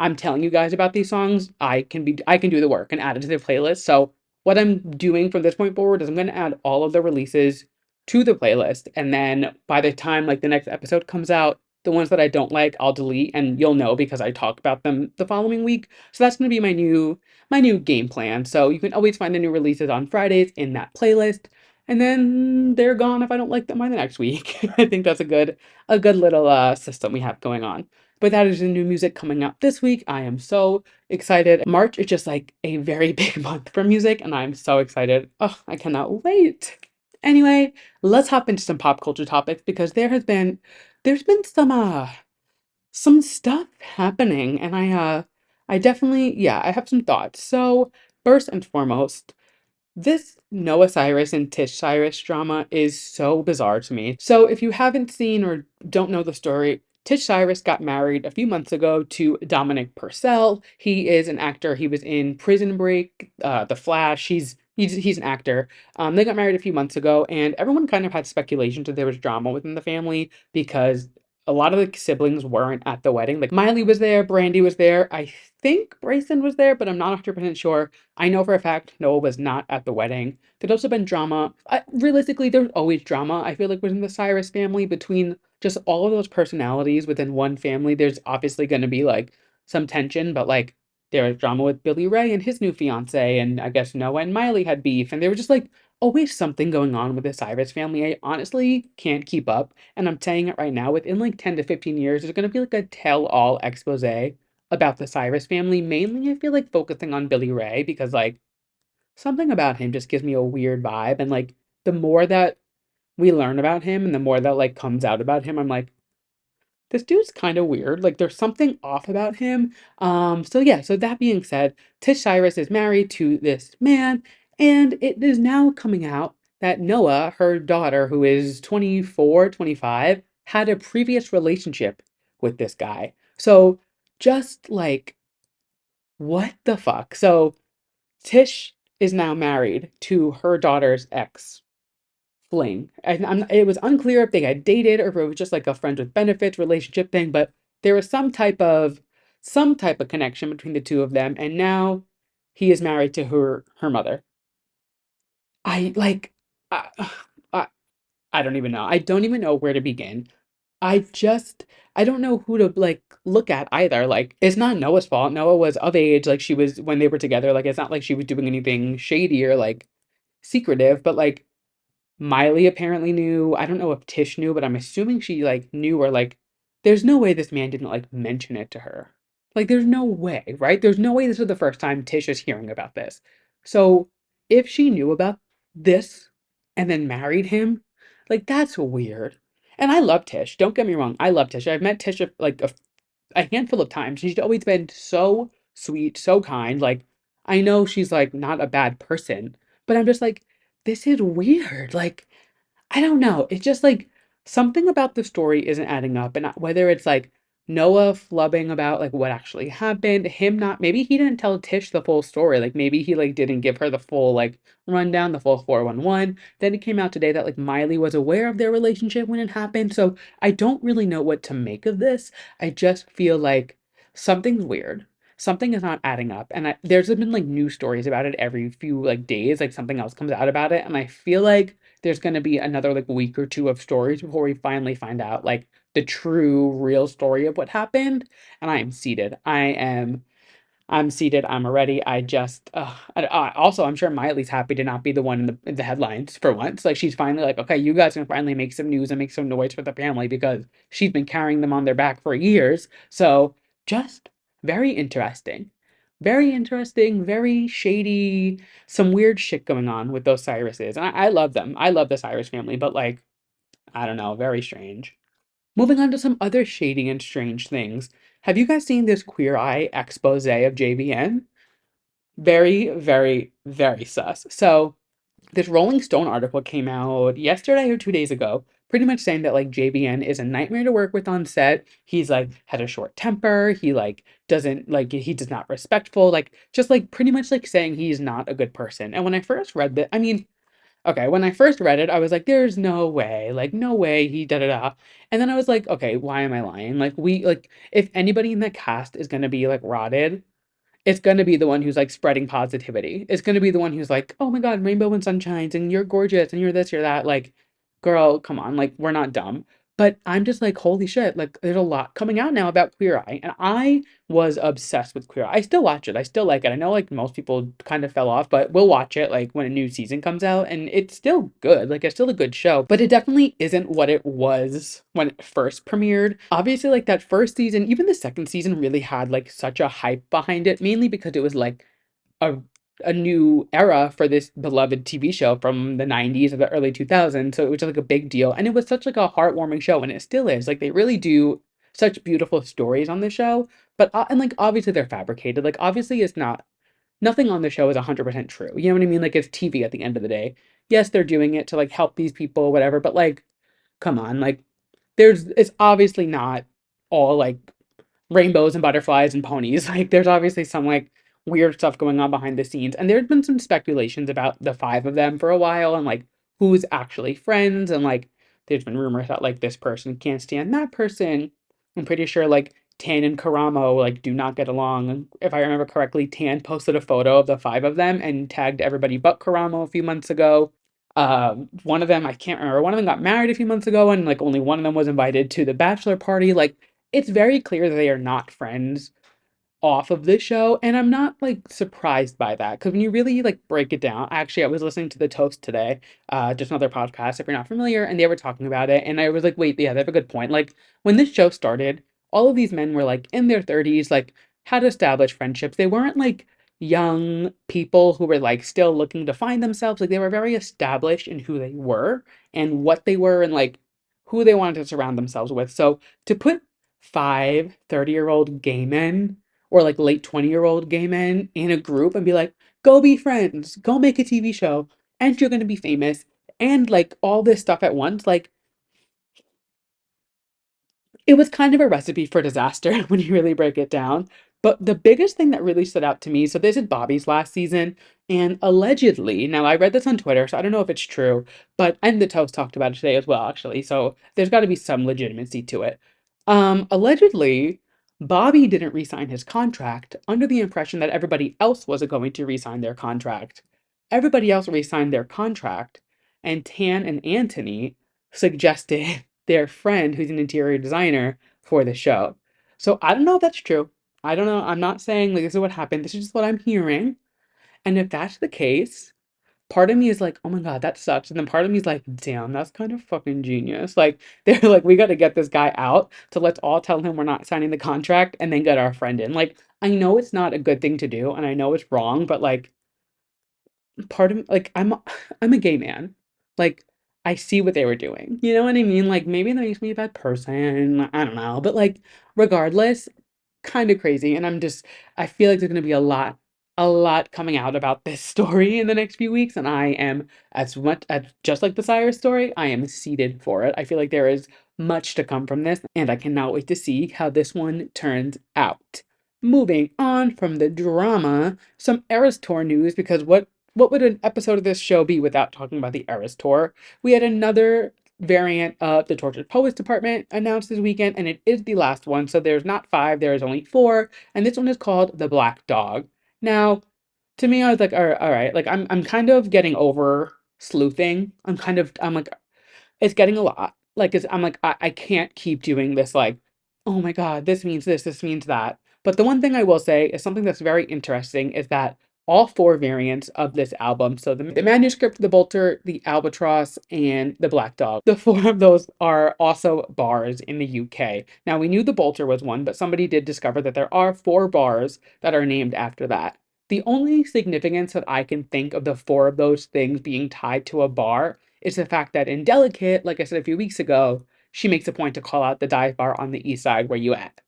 I'm telling you guys about these songs, I can do the work and add it to the playlist. So what I'm doing from this point forward is I'm gonna add all of the releases to the playlist. And then by the time like the next episode comes out, the ones that I don't like, I'll delete and you'll know because I talk about them the following week. So that's gonna be my new game plan. So you can always find the new releases on Fridays in that playlist. And then they're gone if I don't like them by the next week. I think that's a good little system we have going on. But that is the new music coming out this week. I am so excited. March is just like a very big month for music, and I'm so excited. Oh, I cannot wait. Anyway, let's hop into some pop culture topics because there's been some stuff happening, and I definitely, yeah, I have some thoughts. So first and foremost, this Noah Cyrus and Tish Cyrus drama is so bizarre to me. So, if you haven't seen or don't know the story, Tish Cyrus got married a few months ago to Dominic Purcell. He is an actor. He was in Prison Break, The Flash. He's an actor. They got married a few months ago, and everyone kind of had speculation that there was drama within the family because a lot of the siblings weren't at the wedding. Like Miley was there, Brandy was there. I think Bryson was there, but I'm not 100% sure. I know for a fact Noah was not at the wedding. There's also been drama. Realistically, there's always drama. I feel like within the Cyrus family, between just all of those personalities within one family, there's obviously going to be like some tension, but like there was drama with Billy Ray and his new fiance, and I guess Noah and Miley had beef, and there was just like always something going on with the Cyrus family. I honestly can't keep up, and I'm saying it right now. Within like 10 to 15 years, there's going to be like a tell-all expose about the Cyrus family. Mainly, I feel like focusing on Billy Ray because like something about him just gives me a weird vibe. And like the more that we learn about him and the more that like comes out about him, I'm like, this dude's kind of weird. Like there's something off about him. So yeah, so that being said, Tish Cyrus is married to this man, and it is now coming out that Noah, her daughter, who is 24, 25, had a previous relationship with this guy. So just like, what the fuck? So Tish is now married to her daughter's ex. fling. And it was unclear if they had dated or if it was just like a friends with benefits relationship thing, but there was some type of connection between the two of them, and now he is married to her mother. I like I, I I don't even know. I don't even know where to begin. I just I don't know who to like look at either. Like it's not Noah's fault. Noah was of age, like she was when they were together. Like it's not like she was doing anything shady or like secretive, but like Miley apparently knew. I don't know if Tish knew, but I'm assuming she like knew or like there's no way this man didn't like mention it to her. Like there's no way, right? There's no way this is the first time Tish is hearing about this. So if she knew about this and then married him, like that's weird. And I love Tish. Don't get me wrong. I love Tish. I've met Tish like a handful of times. She's always been so sweet, so kind. Like, I know she's like not a bad person, but I'm just like, this is weird. Like, I don't know. It's just like something about the story isn't adding up. And whether it's like Noah flubbing about like what actually happened, him not, maybe he didn't tell Tish the full story. Like maybe he like didn't give her the full like rundown, the full 411. Then it came out today that like Miley was aware of their relationship when it happened. So I don't really know what to make of this. I just feel like something's weird. Something is not adding up. And there's been like news stories about it every few like days, like something else comes out about it. And I feel like there's going to be another like week or two of stories before we finally find out like the true real story of what happened. And I am seated. I'm seated. I'm ready. I just also I'm sure Miley's happy to not be the one in the headlines for once. Like she's finally like, okay, you guys can finally make some news and make some noise for the family because she's been carrying them on their back for years. So just very interesting. Very interesting, very shady, some weird shit going on with those Cyruses. And I love them. I love the Cyrus family, but like, I don't know, very strange. Moving on to some other shady and strange things. Have you guys seen this Queer Eye expose of JVN? Very, very, very sus. So, this Rolling Stone article came out yesterday or 2 days ago, pretty much saying that like JVN is a nightmare to work with on set. He's like had a short temper. He like doesn't like he does not respectful. Like just like pretty much like saying he's not a good person. And when I first read that, I mean, okay, when I first read it, I was like, there's no way, like no way he da da da. And then I was like, okay, why am I lying? Like we like if anybody in the cast is gonna be like rotted, it's gonna be the one who's like spreading positivity. It's gonna be the one who's like, oh my God, rainbow and sunshines, and you're gorgeous, and you're this, you're that. Like, girl, come on, like we're not dumb. But I'm just like, holy shit, like there's a lot coming out now about Queer Eye. And I was obsessed with Queer Eye. I still watch it. I still like it. I know like most people kind of fell off, but we'll watch it like when a new season comes out. And it's still good. Like it's still a good show. But it definitely isn't what it was when it first premiered. Obviously, like that first season, even the second season really had like such a hype behind it, mainly because it was like a a new era for this beloved TV show from the 90s or the early 2000s. So it was just like a big deal. And it was such like a heartwarming show, and it still is. Like they really do such beautiful stories on the show. But and like obviously they're fabricated. Like obviously it's not nothing on the show is 100% true. You know what I mean? Like it's TV at the end of the day. Yes, they're doing it to like help these people, whatever, but like come on, like it's obviously not all like rainbows and butterflies and ponies. Like there's obviously some like weird stuff going on behind the scenes. And there's been some speculations about the five of them for a while and like who's actually friends. And like there's been rumors that like this person can't stand that person. I'm pretty sure like Tan and Karamo like do not get along. If I remember correctly, Tan posted a photo of the five of them and tagged everybody but Karamo a few months ago. One of them, I can't remember, one of them got married a few months ago and like only one of them was invited to the bachelor party. Like it's very clear that they are not friends off of this show, and I'm not like surprised by that because when you really like break it down, actually I was listening to the Toast today, just another podcast if you're not familiar, and they were talking about it, and I was like, wait, yeah, they have a good point. Like when this show started, all of these men were like in their 30s, like had established friendships. They weren't like young people who were like still looking to find themselves. Like they were very established in who they were and what they were and like who they wanted to surround themselves with. So to put 5 30-year-old gay men or like late 20-year-old gay men in a group and be like, go be friends, go make a TV show, and you're gonna be famous, and like all this stuff at once. Like it was kind of a recipe for disaster when you really break it down. But the biggest thing that really stood out to me, so this is Bobby's last season, and allegedly, now I read this on Twitter, so I don't know if it's true, but and the Toast talked about it today as well, actually. So there's got to be some legitimacy to it. Allegedly, Bobby didn't re-sign his contract under the impression that everybody else wasn't going to re-sign their contract. Everybody else re-signed their contract, and Tan and Anthony suggested their friend, who's an interior designer, for the show. So I don't know if that's true. I don't know. I'm not saying like this is what happened. This is just what I'm hearing. And if that's the case, part of me is like, oh my God, that sucks. And then part of me is like, damn, that's kind of fucking genius. Like they're like, we got to get this guy out. So let's all tell him we're not signing the contract and then get our friend in. Like, I know it's not a good thing to do and I know it's wrong, but like part of like I'm a gay man. Like I see what they were doing. You know what I mean? Like maybe that makes me a bad person. I don't know. But like regardless, kind of crazy. And I feel like there's going to be a lot coming out about this story in the next few weeks. And I am, as much as just like the Cyrus story, I am seated for it. I feel like there is much to come from this, and I cannot wait to see how this one turns out. Moving on from the drama, some Eras Tour news, because what would an episode of this show be without talking about the Eras Tour? We had another variant of the Tortured Poets Department announced this weekend, and it is the last one. So there's not five, there is only four, and this one is called The Black Dog. Now, to me, I was like, all right, like I'm kind of getting over sleuthing. I'm like, it's getting a lot. Like I'm like, I can't keep doing this, like, oh my God, this means this means that. But the one thing I will say is something that's very interesting is that all four variants of this album, so the manuscript, the bolter, the albatross, and the black dog, the four of those are also bars in the UK. Now we knew the bolter was one, but somebody did discover that there are four bars that are named after that. The only significance that I can think of the four of those things being tied to a bar is the fact that in Delicate, like I said a few weeks ago, she makes a point to call out the dive bar on the east side where you at.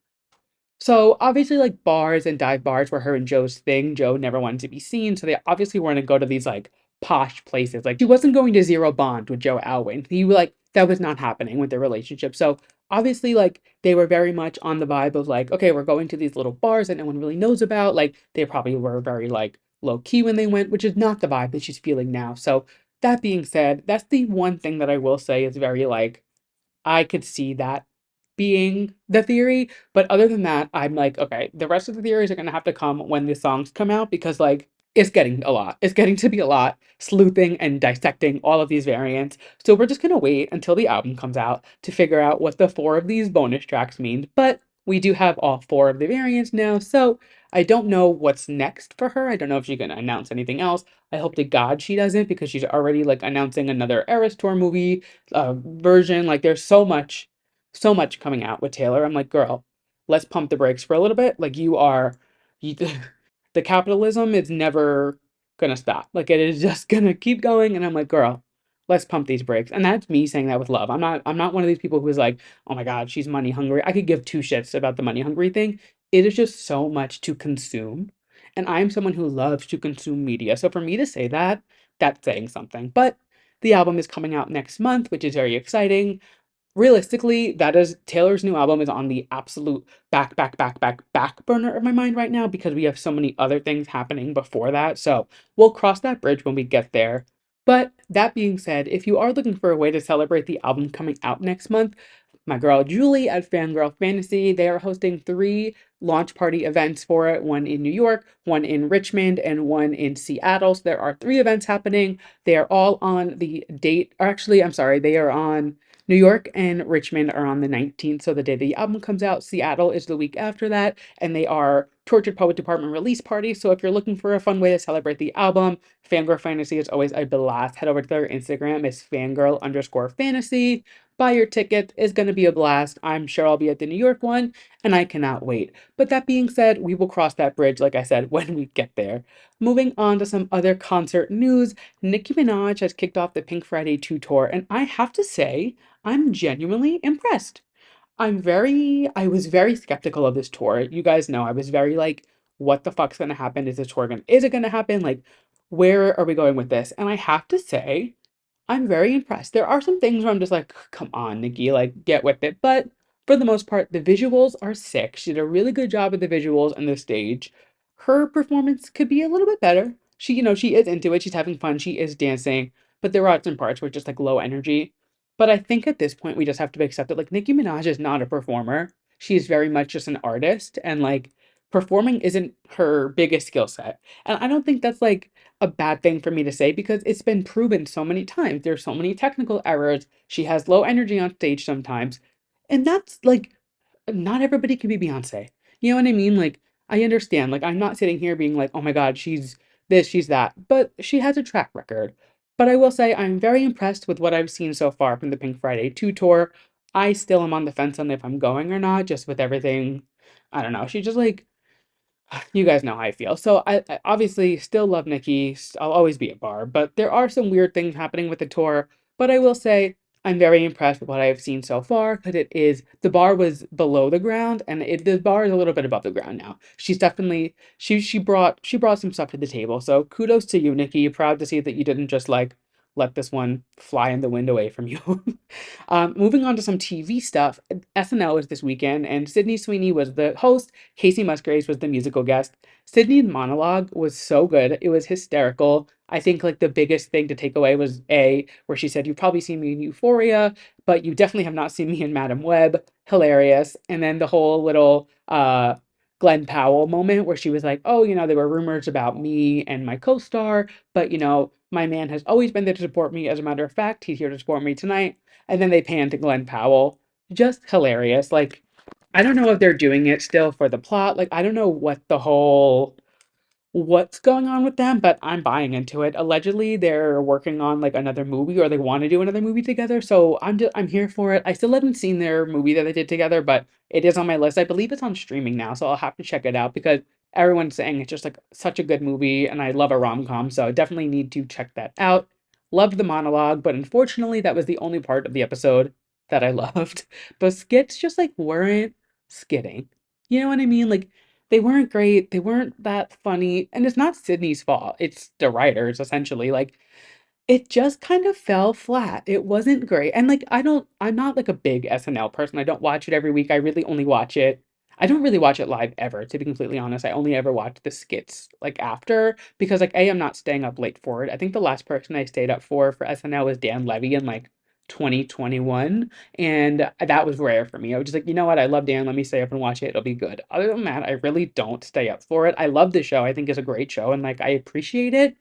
So obviously, like bars and dive bars were her and Joe's thing. Joe never wanted to be seen, so they obviously weren't gonna go to these like posh places. Like she wasn't going to Zero Bond with Joe Alwyn. He like that was not happening with their relationship. So obviously, like they were very much on the vibe of like, okay, we're going to these little bars that no one really knows about. Like they probably were very like low key when they went, which is not the vibe that she's feeling now. So that being said, that's the one thing that I will say is very like I could see that being the theory. But other than that, I'm like, okay, the rest of the theories are gonna have to come when the songs come out because like it's getting a lot. It's getting to be a lot, sleuthing and dissecting all of these variants. So we're just gonna wait until the album comes out to figure out what the four of these bonus tracks mean. But we do have all four of the variants now, so I don't know what's next for her. I don't know if she's gonna announce anything else. I hope to God she doesn't because she's already like announcing another Eras Tour movie version. Like there's so much coming out with Taylor. I'm like, girl, let's pump the brakes for a little bit. Like you, the capitalism is never gonna stop. Like it is just gonna keep going. And I'm like, girl, let's pump these brakes. And that's me saying that with love. I'm not one of these people who is like, oh my God, she's money hungry. I could give two shits about the money hungry thing. It is just so much to consume. And I'm someone who loves to consume media. So for me to say that, that's saying something. But the album is coming out next month, which is very exciting. Realistically, that is Taylor's new album is on the absolute back burner of my mind right now because we have so many other things happening before that. So we'll cross that bridge when we get there. But that being said, if you are looking for a way to celebrate the album coming out next month, my girl Julie at Fangirl Fantasy, they are hosting three launch party events for it, one in New York, one in Richmond, and one in Seattle. So there are three events happening. They are all on the date, or actually, I'm sorry, they are on New York and Richmond are on the 19th. So the day the album comes out, Seattle is the week after that, and they are Tortured Poet Department release parties. So if you're looking for a fun way to celebrate the album, Fangirl Fantasy is always a blast. Head over to their Instagram, it's fangirl_fantasy. Buy your ticket, it's going to be a blast. I'm sure I'll be at the New York one, and I cannot wait. But that being said, we will cross that bridge, like I said, when we get there. Moving on to some other concert news, Nicki Minaj has kicked off the Pink Friday 2 tour, and I have to say, I'm genuinely impressed. I was very skeptical of this tour. You guys know I was very like, what the fuck's gonna happen? Is it gonna happen? Like, where are we going with this? And I have to say, I'm very impressed. There are some things where I'm just like, come on, Nikki, like get with it. But for the most part, the visuals are sick. She did a really good job with the visuals and the stage. Her performance could be a little bit better. She is into it. She's having fun. She is dancing, but there are some parts where it's just like low energy. But I think at this point we just have to accept it. Like Nicki Minaj is not a performer. She's very much just an artist, and like performing isn't her biggest skill set. And I don't think that's like a bad thing for me to say because it's been proven so many times. There's so many technical errors. She has low energy on stage sometimes. And that's like not everybody can be Beyonce. You know what I mean? Like, I understand. Like, I'm not sitting here being like, oh my God, she's this, she's that. But she has a track record. But I will say, I'm very impressed with what I've seen so far from the Pink Friday 2 tour. I still am on the fence on if I'm going or not, just with everything. I don't know. She just like you guys know how I feel. So I obviously still love Nicki. I'll always be at Bar, but there are some weird things happening with the tour. But I will say I'm very impressed with what I have seen so far because it is the bar was below the ground and the bar is a little bit above the ground now. She's definitely she brought some stuff to the table. So kudos to you, Nicki. Proud to see that you didn't just like let this one fly in the wind away from you. Moving on to some TV stuff, SNL was this weekend, and Sydney Sweeney was the host. Kacey Musgraves was the musical guest. Sydney's monologue was so good. It was hysterical. I think like the biggest thing to take away was where she said, "You've probably seen me in Euphoria, but you definitely have not seen me in Madam Web." Hilarious. And then the whole little Glenn Powell moment where she was like, "Oh, there were rumors about me and my co-star, but my man has always been there to support me. As a matter of fact, he's here to support me tonight." And then they pan to Glenn Powell. Just hilarious. Like, I don't know if they're doing it still for the plot. Like, I don't know what's going on with them, but I'm buying into it. Allegedly, they're working on like another movie or they want to do another movie together. So I'm here for it. I still haven't seen their movie that they did together, but it is on my list. I believe it's on streaming now, so I'll have to check it out because everyone's saying it's just like such a good movie and I love a rom-com, so I definitely need to check that out. Loved the monologue, but unfortunately that was the only part of the episode that I loved. The skits just like weren't skitting. You know what I mean? Like they weren't great, they weren't that funny, and it's not Sydney's fault, it's the writers, essentially, like, it just kind of fell flat, it wasn't great, and, like, I'm not, like, a big SNL person, I don't watch it every week, I don't really watch it live ever, to be completely honest, I only ever watch the skits, like, after, because, like, I'm not staying up late for it, I think the last person I stayed up for SNL was Dan Levy in, like, 2021, and that was rare for me. I was just like, you know what? I love Dan. Let me stay up and watch it. It'll be good. Other than that, I really don't stay up for it. I love the show. I think it's a great show and like I appreciate it.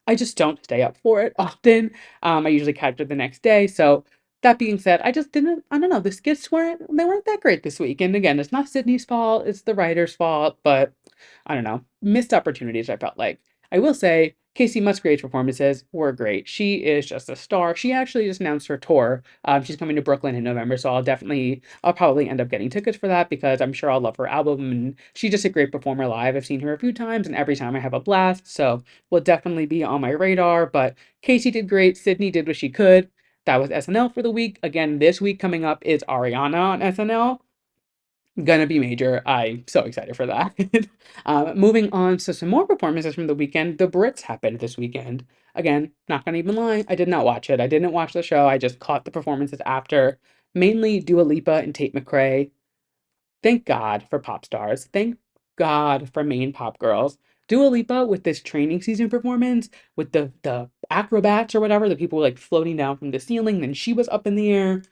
I just don't stay up for it often. I usually catch it the next day. So that being said, I just didn't. I don't know. The skits weren't that great this week. And again, it's not Sydney's fault. It's the writer's fault. But I don't know. Missed opportunities. I felt like. I will say, Kacey Musgraves' performances were great. She is just a star. She actually just announced her tour. She's coming to Brooklyn in November, so I'll probably end up getting tickets for that because I'm sure I'll love her album. And she's just a great performer live. I've seen her a few times, and every time I have a blast. So will definitely be on my radar. But Kacey did great. Sydney did what she could. That was SNL for the week. Again, this week coming up is Ariana on SNL. Gonna be major. I'm so excited for that. Moving on to some more performances from the weekend. The Brits happened this weekend. Again, not gonna even lie, I did not watch it. I didn't watch the show. I just caught the performances after. Mainly Dua Lipa and Tate McRae. Thank God for pop stars. Thank God for main pop girls. Dua Lipa with this training season performance with the acrobats or whatever, the people like floating down from the ceiling, then she was up in the air.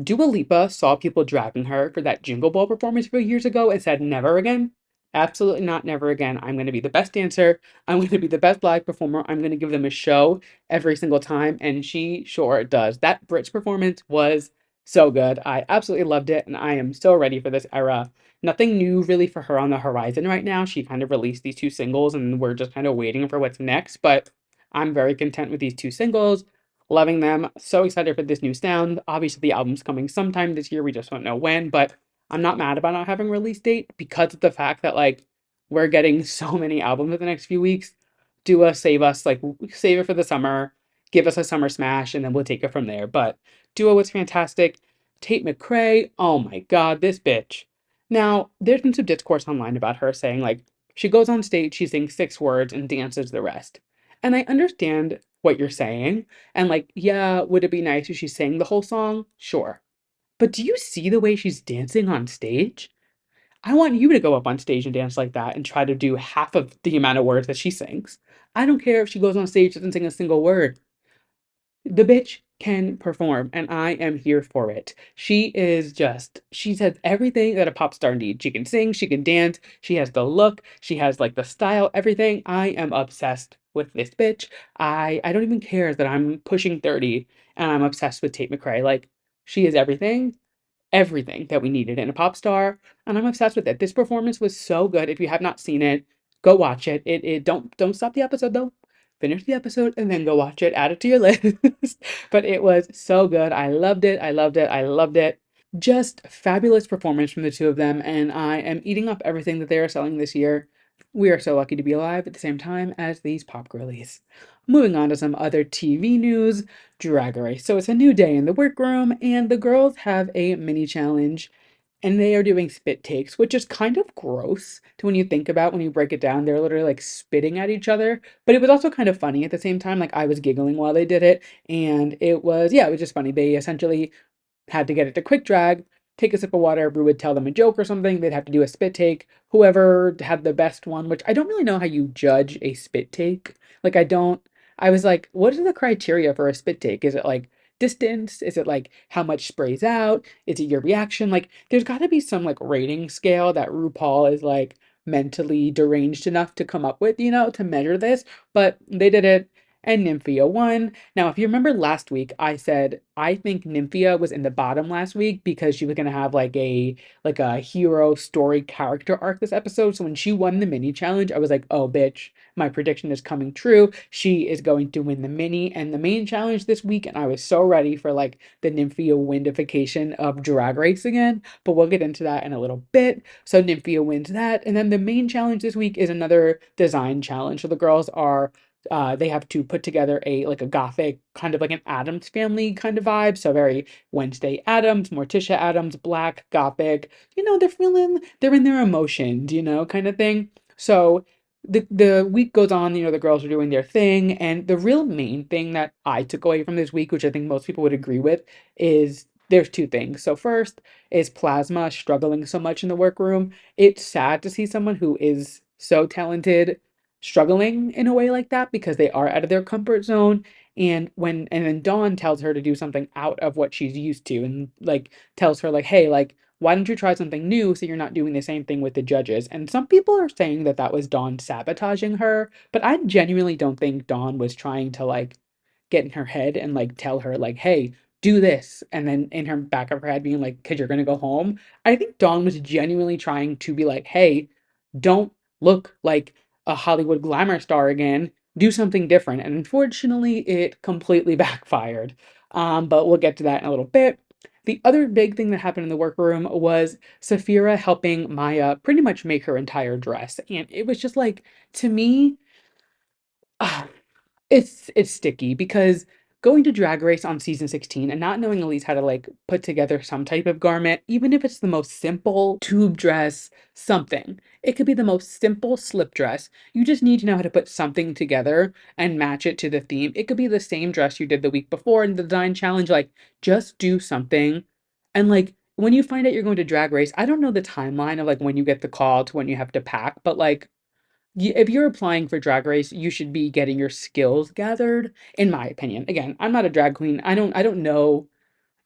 Dua Lipa saw people dragging her for that Jingle Ball performance a few years ago and said, never again. Absolutely not, never again. I'm going to be the best dancer. I'm going to be the best live performer. I'm going to give them a show every single time. And she sure does. That Brits performance was so good. I absolutely loved it. And I am so ready for this era. Nothing new really for her on the horizon right now. She kind of released these two singles and we're just kind of waiting for what's next. But I'm very content with these two singles. Loving them. So excited for this new sound. Obviously, the album's coming sometime this year. We just don't know when, but I'm not mad about not having a release date because of the fact that like we're getting so many albums in the next few weeks. Dua save us, like save it for the summer, give us a summer smash, and then we'll take it from there. But Dua was fantastic. Tate McRae, oh my god, this bitch. Now, there's been some discourse online about her saying like she goes on stage, she sings 6 words and dances the rest. And I understand what you're saying. And like, yeah, would it be nice if she sang the whole song? Sure. But do you see the way she's dancing on stage? I want you to go up on stage and dance like that and try to do half of the amount of words that she sings. I don't care if she goes on stage and doesn't sing a single word. The bitch can perform, and I am here for it. She has everything that a pop star needs. She can sing, she can dance, she has the look, she has like the style, everything. I am obsessed with this bitch. I don't even care that I'm pushing 30 and I'm obsessed with Tate McRae. Like, she is everything that we needed in a pop star, and I'm obsessed with it. This performance was so good. If you have not seen it, go watch it. It don't stop the episode though. Finish the episode and then go watch it. Add it to your list. But it was so good. I loved it. I loved it. I loved it. Just fabulous performance from the two of them, and I am eating up everything that they are selling this year. We are so lucky to be alive at the same time as these pop girlies. Moving on to some other TV news. Drag Race. So it's a new day in the workroom, and the girls have a mini challenge, and they are doing spit takes, which is kind of gross to when you think about when you break it down. They're literally like spitting at each other, but it was also kind of funny at the same time. Like I was giggling while they did it, and yeah, it was just funny. They essentially had to get it to quick drag, take a sip of water. Brew would tell them a joke or something. They'd have to do a spit take. Whoever had the best one, which I don't really know how you judge a spit take. Like, I don't, I was like, what is the criteria for a spit take? Is it like distance? Is it like how much sprays out? Is it your reaction? Like, there's got to be some like rating scale that RuPaul is like mentally deranged enough to come up with, to measure this. But they did it, and Nymphia won. Now, if you remember last week, I said I think Nymphia was in the bottom last week because she was gonna have like a hero story character arc this episode. So when she won the mini challenge, I was like, oh bitch, my prediction is coming true. She is going to win the mini and the main challenge this week, and I was so ready for like the Nymphia windification of Drag Race again. But we'll get into that in a little bit. So Nymphia wins that, and then the main challenge this week is another design challenge. So the girls are they have to put together a gothic kind of like an Addams family kind of vibe. So very Wednesday Addams, Morticia Addams, black, gothic. They're in their emotions, kind of thing. So the week goes on, the girls are doing their thing. And the real main thing that I took away from this week, which I think most people would agree with, is there's two things. So first is Plasma struggling so much in the workroom. It's sad to see someone who is so talented struggling in a way like that because they are out of their comfort zone. And then Dawn tells her to do something out of what she's used to, and like tells her like, hey, like, why don't you try something new so you're not doing the same thing with the judges? And some people are saying that that was Dawn sabotaging her, but I genuinely don't think Dawn was trying to like get in her head and like tell her like, hey, do this, and then in her back of her head being like, because you're gonna go home. I think Dawn was genuinely trying to be like, hey, don't look like a Hollywood glamour star again. Do something different. And unfortunately, it completely backfired. But we'll get to that in a little bit. The other big thing that happened in the workroom was Saphira helping Maya pretty much make her entire dress. And it was just like, to me, it's sticky because going to Drag Race on season 16 and not knowing at least how to like put together some type of garment, even if it's the most simple tube dress, something. It could be the most simple slip dress. You just need to know how to put something together and match it to the theme. It could be the same dress you did the week before in the design challenge. Like, just do something. And like when you find out you're going to Drag Race, I don't know the timeline of like when you get the call to when you have to pack, but like if you're applying for Drag Race, you should be getting your skills gathered, in my opinion. Again, I'm not a drag queen. I don't know.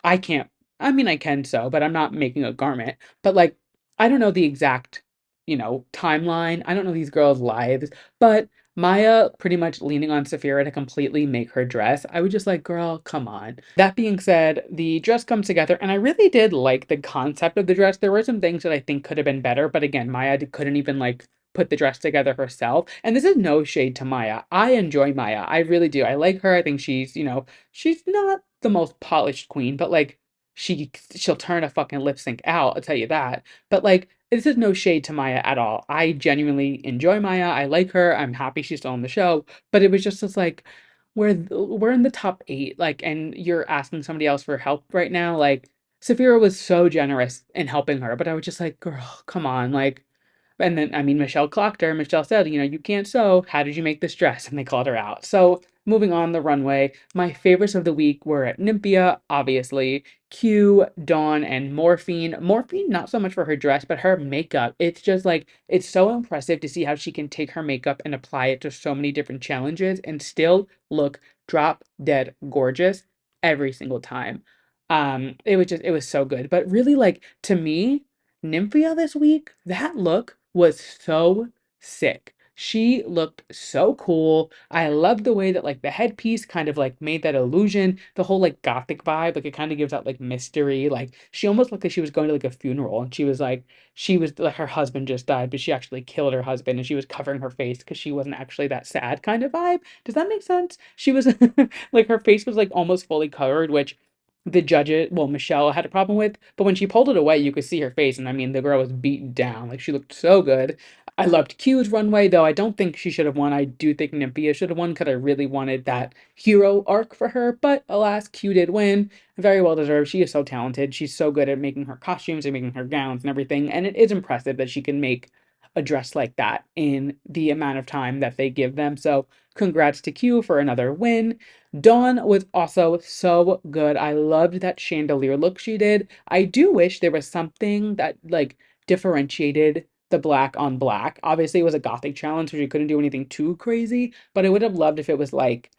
I can't. I mean, I can sew, but I'm not making a garment. But like, I don't know the exact, timeline. I don't know these girls' lives. But Maya pretty much leaning on Saphira to completely make her dress. I was just like, girl, come on. That being said, the dress comes together, and I really did like the concept of the dress. There were some things that I think could have been better, but again, Maya couldn't even like put the dress together herself. And this is no shade to Maya. I enjoy Maya. I really do. I like her. I think she's not the most polished queen, but like she'll turn a fucking lip sync out, I'll tell you that. But like this is no shade to Maya at all. I genuinely enjoy Maya. I like her. I'm happy she's still on the show. But it was just this like we're in the top 8, like, and you're asking somebody else for help right now. Like Saphira was so generous in helping her, but I was just like, girl, come on, like And then, I mean, Michelle clocked her. Michelle said, you can't sew. How did you make this dress? And they called her out. So, moving on the runway, my favorites of the week were at Nympia, obviously, Q, Dawn, and Morphine. Morphine, not so much for her dress, but her makeup. It's just like, it's so impressive to see how she can take her makeup and apply it to so many different challenges and still look drop dead gorgeous every single time. It was so good. But really, like, to me, Nymphia this week, that look was so sick. She looked so cool. I loved the way that like the headpiece kind of like made that illusion, the whole like gothic vibe, like it kind of gives out like mystery. Like she almost looked like she was going to like a funeral and she was like her husband just died, but she actually killed her husband and she was covering her face because she wasn't actually that sad kind of vibe. Does that make sense? She was like her face was like almost fully covered, which the judges, well, Michelle had a problem with, but when she pulled it away, you could see her face, and I mean, the girl was beaten down. Like, she looked so good. I loved Q's runway, though I don't think she should have won. I do think Nympia should have won because I really wanted that hero arc for her, but alas, Q did win. Very well deserved. She is so talented. She's so good at making her costumes and making her gowns and everything, and it is impressive that she can make a dress like that in the amount of time that they give them. So, congrats to Q for another win. Dawn was also so good. I loved that chandelier look she did. I do wish there was something that like differentiated the black on black. Obviously, it was a gothic challenge, so she couldn't do anything too crazy, but I would have loved if it was like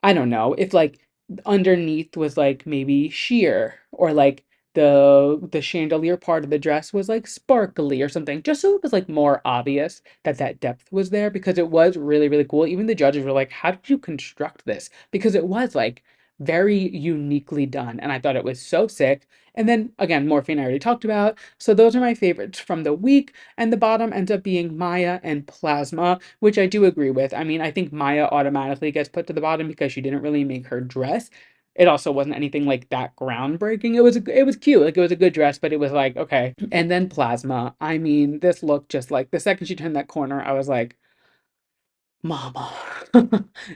I don't know, if like underneath was like maybe sheer or like the chandelier part of the dress was like sparkly or something, just so it was like more obvious that that depth was there because it was really, really cool. Even the judges were like, how did you construct this? Because it was like very uniquely done. And I thought it was so sick. And then again, Morphine I already talked about. So those are my favorites from the week. And the bottom ends up being Maya and Plasma, which I do agree with. I mean, I think Maya automatically gets put to the bottom because she didn't really make her dress. It also wasn't anything like that groundbreaking. It was cute. Like it was a good dress, but it was like, okay. And then Plasma. I mean, this look just like the second she turned that corner, I was like, Mama.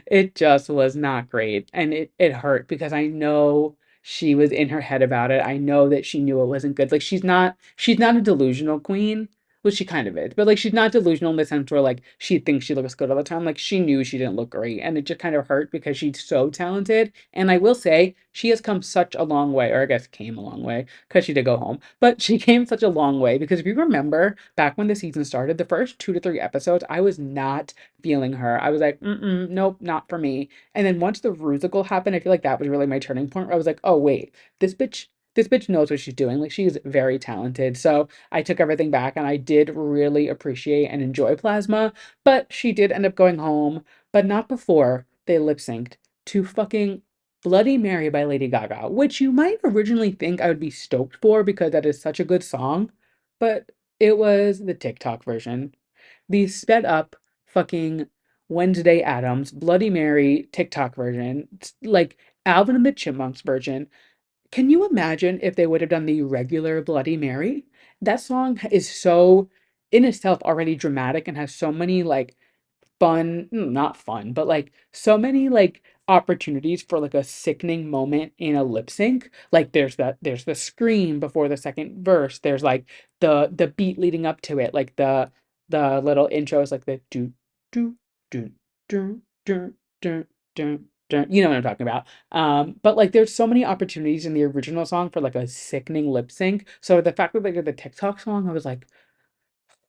It just was not great, and it hurt because I know she was in her head about it. I know that she knew it wasn't good. Like, she's not a delusional queen, well, she kind of is, but, like, she's not delusional in the sense where, like, she thinks she looks good all the time. Like, she knew she didn't look great, and it just kind of hurt because she's so talented, and I will say, she has come such a long way, or I guess came a long way, because she did go home, but she came such a long way because if you remember, back when the season started, the first 2 to 3 episodes, I was not feeling her. I was like, mm-mm, nope, not for me. And then once the Rusical happened, I feel like that was really my turning point where I was like, oh wait, this bitch knows what she's doing. Like she's very talented. So I took everything back and I did really appreciate and enjoy Plasma. But she did end up going home, but not before they lip synced to fucking Bloody Mary by Lady Gaga, which you might originally think I would be stoked for because that is such a good song. But it was the TikTok version, the sped up fucking Wednesday Addams Bloody Mary TikTok version, like Alvin and the Chipmunks version. Can you imagine if they would have done the regular Bloody Mary? That song is so in itself already dramatic and has so many like not fun, but like so many like opportunities for like a sickening moment in a lip sync. Like there's the scream before the second verse. There's like the beat leading up to it, like the little intros, like the do do do do do do do. You know what I'm talking about. But like there's so many opportunities in the original song for like a sickening lip sync. So the fact that they did the TikTok song, I was like,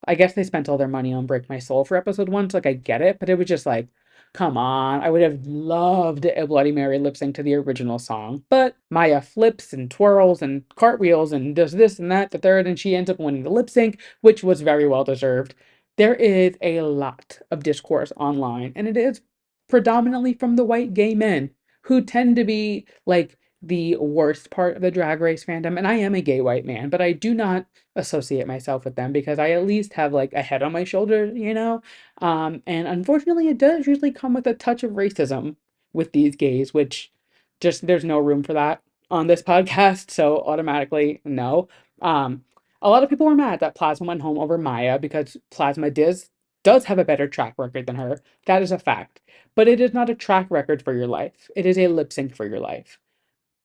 I guess they spent all their money on Break My Soul for episode one, so like I get it, but it was just like, come on. I would have loved a Bloody Mary lip sync to the original song. But Maya flips and twirls and cartwheels and does this and that, the third, and she ends up winning the lip sync, which was very well deserved. There is a lot of discourse online, and it is predominantly from the white gay men who tend to be like the worst part of the drag race fandom. And I am a gay white man, but I do not associate myself with them because I at least have like a head on my shoulders, you know? And unfortunately, it does usually come with a touch of racism with these gays, which just there's no room for that on this podcast. So automatically, no. Um, a lot of people were mad that Plasma went home over Maya because Plasma does have a better track record than her. That is a fact. But it is not a track record for your life. It is a lip sync for your life.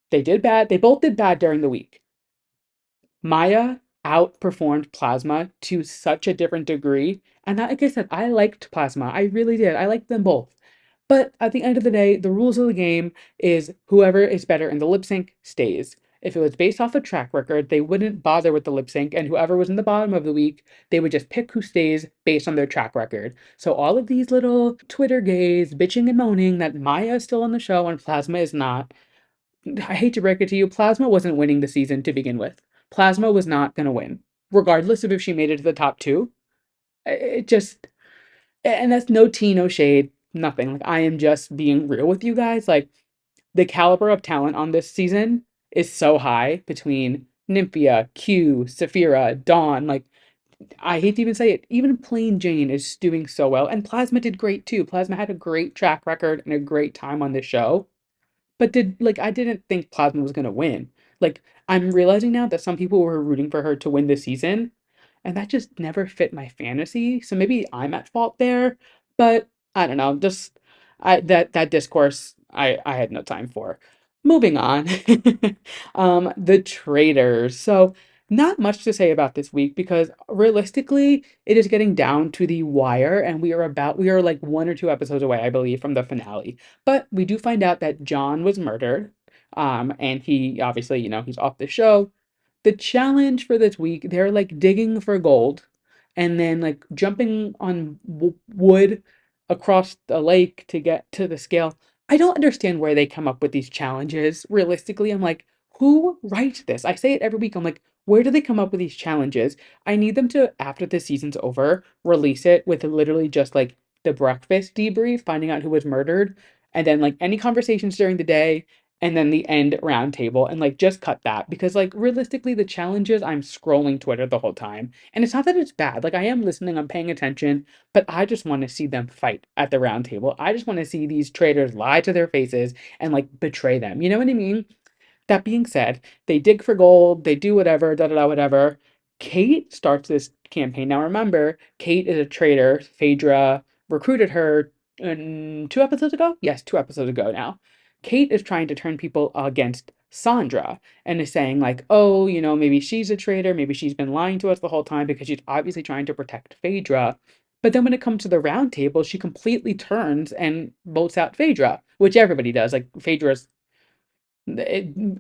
They did bad. They both did bad during the week. Maya outperformed Plasma to such a different degree. And like I said, I liked Plasma. I really did. I liked them both. But at the end of the day, the rules of the game is whoever is better in the lip sync stays. If it was based off a track record, they wouldn't bother with the lip sync, and whoever was in the bottom of the week, they would just pick who stays based on their track record. So all of these little Twitter gays bitching and moaning that Maya is still on the show and Plasma is not, I hate to break it to you, Plasma wasn't winning the season to begin with. Plasma was not going to win, regardless of if she made it to the top two. It just, and that's no tea, no shade, nothing. Like, I am just being real with you guys. Like, the caliber of talent on this season is so high between Nymphia, Q, Saphira, Dawn. Like, I hate to even say it, even Plain Jane is doing so well. And Plasma did great too. Plasma had a great track record and a great time on this show. But I didn't think Plasma was gonna win. Like, I'm realizing now that some people were rooting for her to win this season, and that just never fit my fantasy. So maybe I'm at fault there, but I don't know. Just that discourse I had no time for. Moving on. The Traitors. So not much to say about this week because realistically, it is getting down to the wire, and we are like 1 or 2 episodes away, I believe, from the finale. But we do find out that John was murdered. And he obviously, he's off the show. The challenge for this week, they're like digging for gold and then like jumping on wood across the lake to get to the scale. I don't understand where they come up with these challenges. Realistically, I'm like, who writes this? I say it every week. I'm like, where do they come up with these challenges? I need them to, after the season's over, release it with literally just like the breakfast debrief, finding out who was murdered, and then like any conversations during the day, and then the end round table, and like just cut that because like realistically the challenges, I'm scrolling Twitter the whole time, and it's not that it's bad. Like, I am listening, I'm paying attention, but I just want to see them fight at the round table. I just want to see these traitors lie to their faces and like betray them, you know what I mean? That being said, they dig for gold, they do whatever, da da da, whatever. Kate starts this campaign. Now remember, Kate is a traitor. Phaedra recruited her 2 episodes ago? Yes, 2 episodes ago now. Kate is trying to turn people against Sandra and is saying, like, oh, maybe she's a traitor, maybe she's been lying to us the whole time because she's obviously trying to protect Phaedra. But then when it comes to the round table, she completely turns and votes out Phaedra, which everybody does. Like, Phaedra's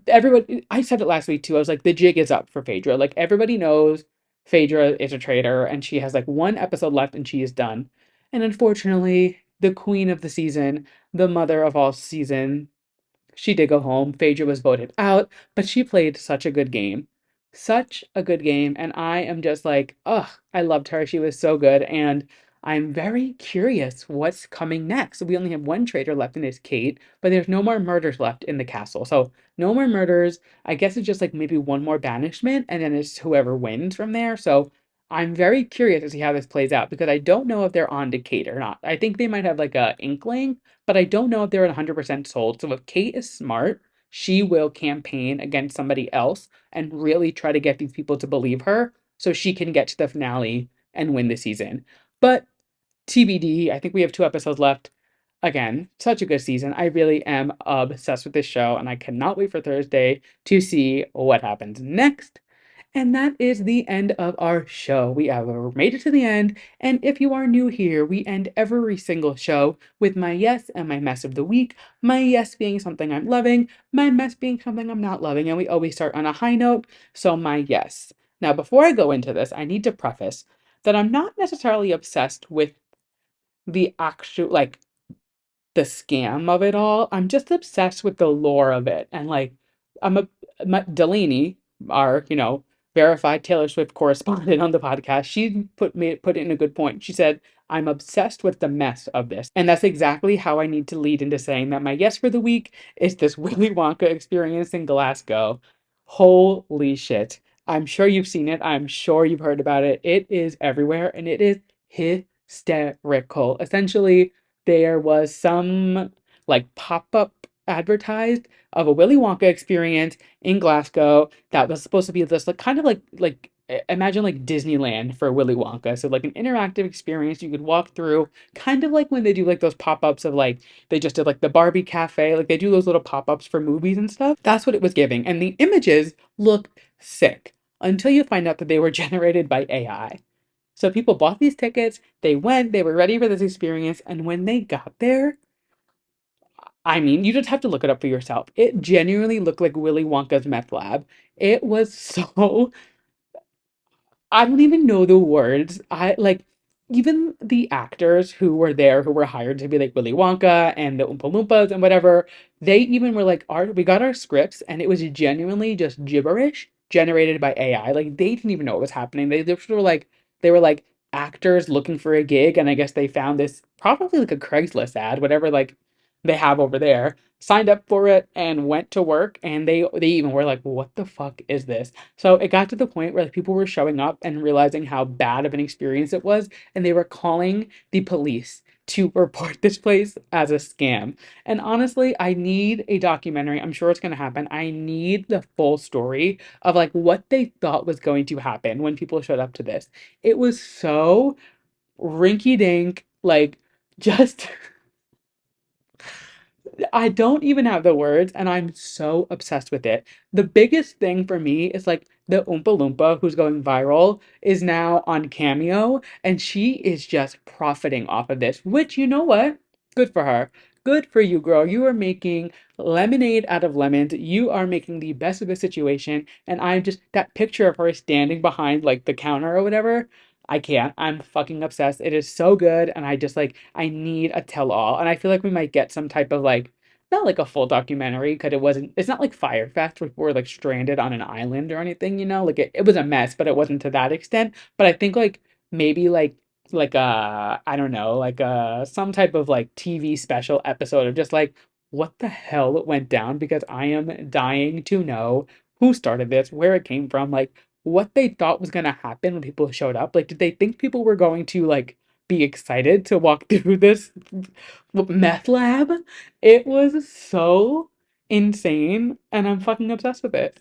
everybody, I said it last week too. I was like, the jig is up for Phaedra. Like, everybody knows Phaedra is a traitor and she has like 1 episode left and she is done. And unfortunately, the queen of the season, the mother of all season, she did go home. Phaedra was voted out, but she played such a good game. Such a good game. And I am just like, ugh, I loved her. She was so good. And I'm very curious what's coming next. We only have one traitor left, and it's Kate, but there's no more murders left in the castle. So no more murders. I guess it's just like maybe one more banishment, and then it's whoever wins from there. So I'm very curious to see how this plays out because I don't know if they're on to Kate or not. I think they might have like a inkling, but I don't know if they're 100% sold. So if Kate is smart, she will campaign against somebody else and really try to get these people to believe her so she can get to the finale and win the season. But TBD, I think we have 2 episodes left. Again, such a good season. I really am obsessed with this show, and I cannot wait for Thursday to see what happens next. And that is the end of our show. We have made it to the end. And if you are new here, we end every single show with my yes and my mess of the week. My yes being something I'm loving, my mess being something I'm not loving. And we always start on a high note. So, my yes. Now, before I go into this, I need to preface that I'm not necessarily obsessed with the actual, like, the scam of it all. I'm just obsessed with the lore of it. And like, I'm a Delaney, our, verified Taylor Swift correspondent on the podcast, she put it in a good point. She said, I'm obsessed with the mess of this. And that's exactly how I need to lead into saying that my yes for the week is this Willy Wonka experience in Glasgow. Holy shit. I'm sure you've seen it. I'm sure you've heard about it. It is everywhere and it is hysterical. Essentially, there was some like pop-up advertised of a Willy Wonka experience in Glasgow that was supposed to be this like kind of imagine like Disneyland for Willy Wonka. So like an interactive experience you could walk through, kind of like when they do like those pop-ups of like they just did like the Barbie cafe, like they do those little pop-ups for movies and stuff. That's what it was giving. And the images look sick. until you find out that they were generated by AI. So people bought these tickets, they went, they were ready for this experience, and when they got there, I mean, you just have to look it up for yourself. It genuinely looked like Willy Wonka's meth lab. It was so I don't even know the words. I like even the actors who were there who were hired to be like Willy Wonka and the Oompa Loompas and whatever, they even were like, we got our scripts and it was genuinely just gibberish generated by AI. Like they didn't even know what was happening. They just were like they were like actors looking for a gig and I guess they found this probably like a Craigslist ad, whatever like they have over there, signed up for it and went to work and they even were like, what the fuck is this? So it got to the point where like, people were showing up and realizing how bad of an experience it was, and they were calling the police to report this place as a scam. And honestly, I need a documentary. I'm sure it's going to happen. I need the full story of like what they thought was going to happen when people showed up to this. It was so rinky dink, like just I don't even have the words, and I'm so obsessed with it. The biggest thing for me is like the Oompa Loompa who's going viral is now on Cameo, and she is just profiting off of this, which you know what? Good for her. Good for you, girl. You are making lemonade out of lemons. You are making the best of the situation. And I'm just that picture of her standing behind like the counter or whatever. I can't. I'm fucking obsessed. It is so good. And I just like, I need a tell all. And I feel like we might get some type of like, not like a full documentary because it's not like Fire Fest where people were like stranded on an island or anything, you know? Like it was a mess, but it wasn't to that extent. But I think like maybe like I don't know, like some type of like TV special episode of just like what the hell went down because I am dying to know who started this, where it came from, like what they thought was gonna happen when people showed up. Like, did they think people were going to like be excited to walk through this meth lab? It was so insane, and I'm fucking obsessed with it.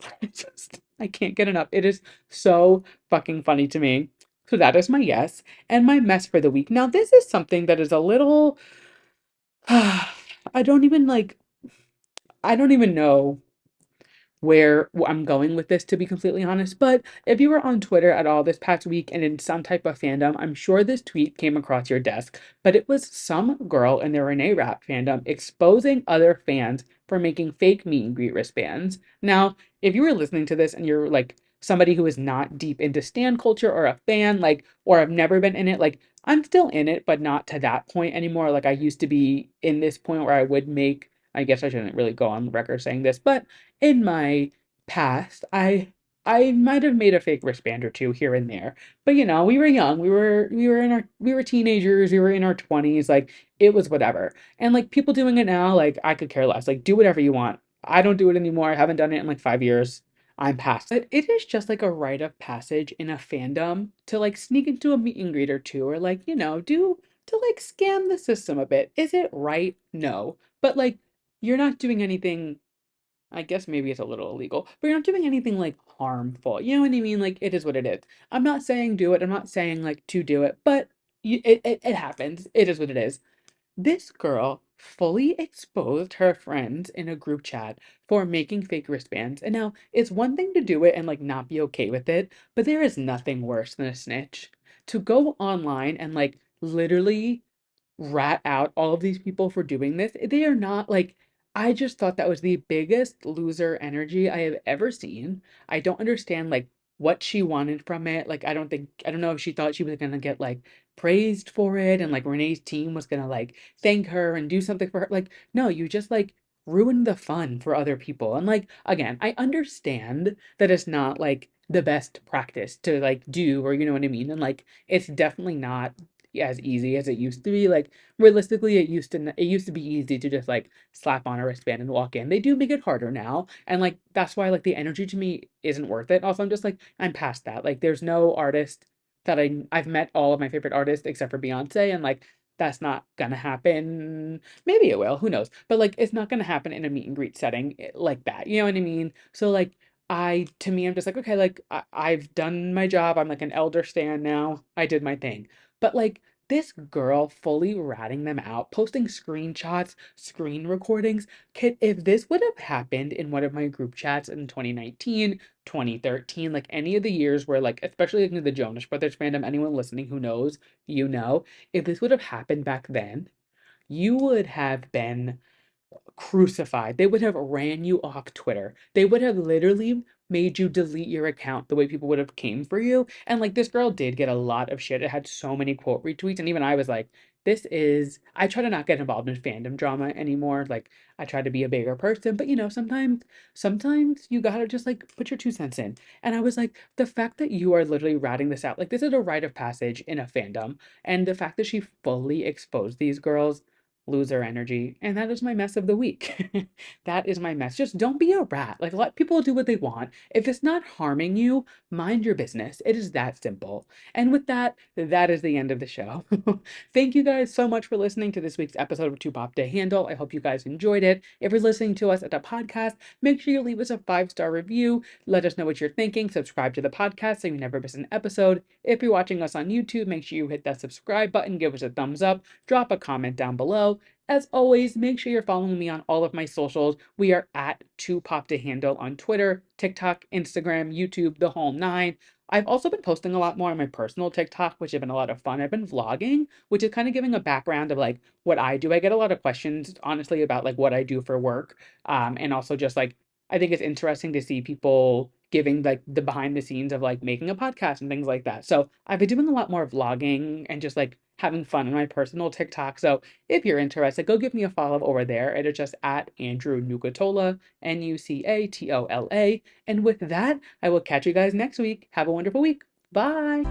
I can't get enough. It is so fucking funny to me. So that is my yes and my mess for the week. Now, this is something that is a little, I don't even like, I don't even know where I'm going with this, to be completely honest. But if you were on Twitter at all this past week and in some type of fandom, I'm sure this tweet came across your desk. But it was some girl in the Renee Rapp fandom exposing other fans for making fake meet and greet wristbands. Now, if you were listening to this and you're like somebody who is not deep into stan culture or a fan, like, or I've never been in it, like, I'm still in it, but not to that point anymore. Like, I used to be in this point where I would make, I guess I shouldn't really go on record saying this, but in my past, I might have made a fake wristband or two here and there. But you know, we were young. We were teenagers, we were in our 20s, like it was whatever. And like people doing it now, like I could care less. Like do whatever you want. I don't do it anymore. I haven't done it in like 5 years. I'm past it. It is just like a rite of passage in a fandom to like sneak into a meet and greet or two or like, you know, do to like scam the system a bit. Is it right? No. But like you're not doing anything. I guess maybe it's a little illegal, but you're not doing anything like harmful. You know what I mean? Like it is what it is. I'm not saying do it. I'm not saying like to do it, but it happens. It is what it is. This girl fully exposed her friends in a group chat for making fake wristbands. And now it's one thing to do it and like not be okay with it, but there is nothing worse than a snitch. To go online and like literally rat out all of these people for doing this. They are not like, I just thought that was the biggest loser energy I have ever seen. I don't understand like what she wanted from it. Like, I don't know if she thought she was gonna get like praised for it and like Renee's team was gonna like thank her and do something for her. Like, no, you just like ruined the fun for other people. And like, again, I understand that it's not like the best practice to like do, or you know what I mean? And like, it's definitely not as easy as it used to be. Like realistically, it used to be easy to just like slap on a wristband and walk in. They do make it harder now, and like that's why like the energy to me isn't worth it. Also, I'm just like I'm past that. Like there's no artist that I've met all of my favorite artists except for Beyonce, and like that's not gonna happen. Maybe it will, who knows? But like it's not gonna happen in a meet and greet setting like that. You know what I mean? So like to me, I'm just like, okay, like I've done my job. I'm like an elder stan now. I did my thing. But like This girl fully ratting them out, posting screenshots, screen recordings. Kid, if this would have happened in one of my group chats in 2019, 2013, like any of the years where, like, especially like the Jonas Brothers fandom, anyone listening who knows, you know, if this would have happened back then, you would have been crucified. They would have ran you off Twitter. They would have literally made you delete your account the way people would have came for you. And like this girl did get a lot of shit. It had so many quote retweets. And even I was like, I try to not get involved in fandom drama anymore. Like I try to be a bigger person, but sometimes you gotta just like put your 2 cents in. And I was like, the fact that you are literally ratting this out, like this is a rite of passage in a fandom. And the fact that she fully exposed these girls, loser energy. And that is my mess of the week. That is my mess. Just don't be a rat. Like, let people do what they want. If it's not harming you, mind your business. It is that simple. And with that, that is the end of the show. Thank you guys so much for listening to this week's episode of Two Pop to Handle. I hope you guys enjoyed it. If you're listening to us at a podcast, make sure you leave us a 5-star review. Let us know what you're thinking. Subscribe to the podcast so you never miss an episode. If you're watching us on YouTube, make sure you hit that subscribe button, give us a thumbs up, drop a comment down below. As always, make sure you're following me on all of my socials. We are at 2pop to handle on Twitter, TikTok, Instagram, YouTube, the whole nine. I've also been posting a lot more on my personal TikTok, which have been a lot of fun. I've been vlogging, which is kind of giving a background of like what I do. I get a lot of questions, honestly, about like what I do for work. And also just like I think it's interesting to see people giving like the behind the scenes of like making a podcast and things like that. So I've been doing a lot more vlogging and just like having fun on my personal TikTok. So if you're interested, go give me a follow over there. It is just at Andrew Nucatola, Nucatola. And with that, I will catch you guys next week. Have a wonderful week. Bye.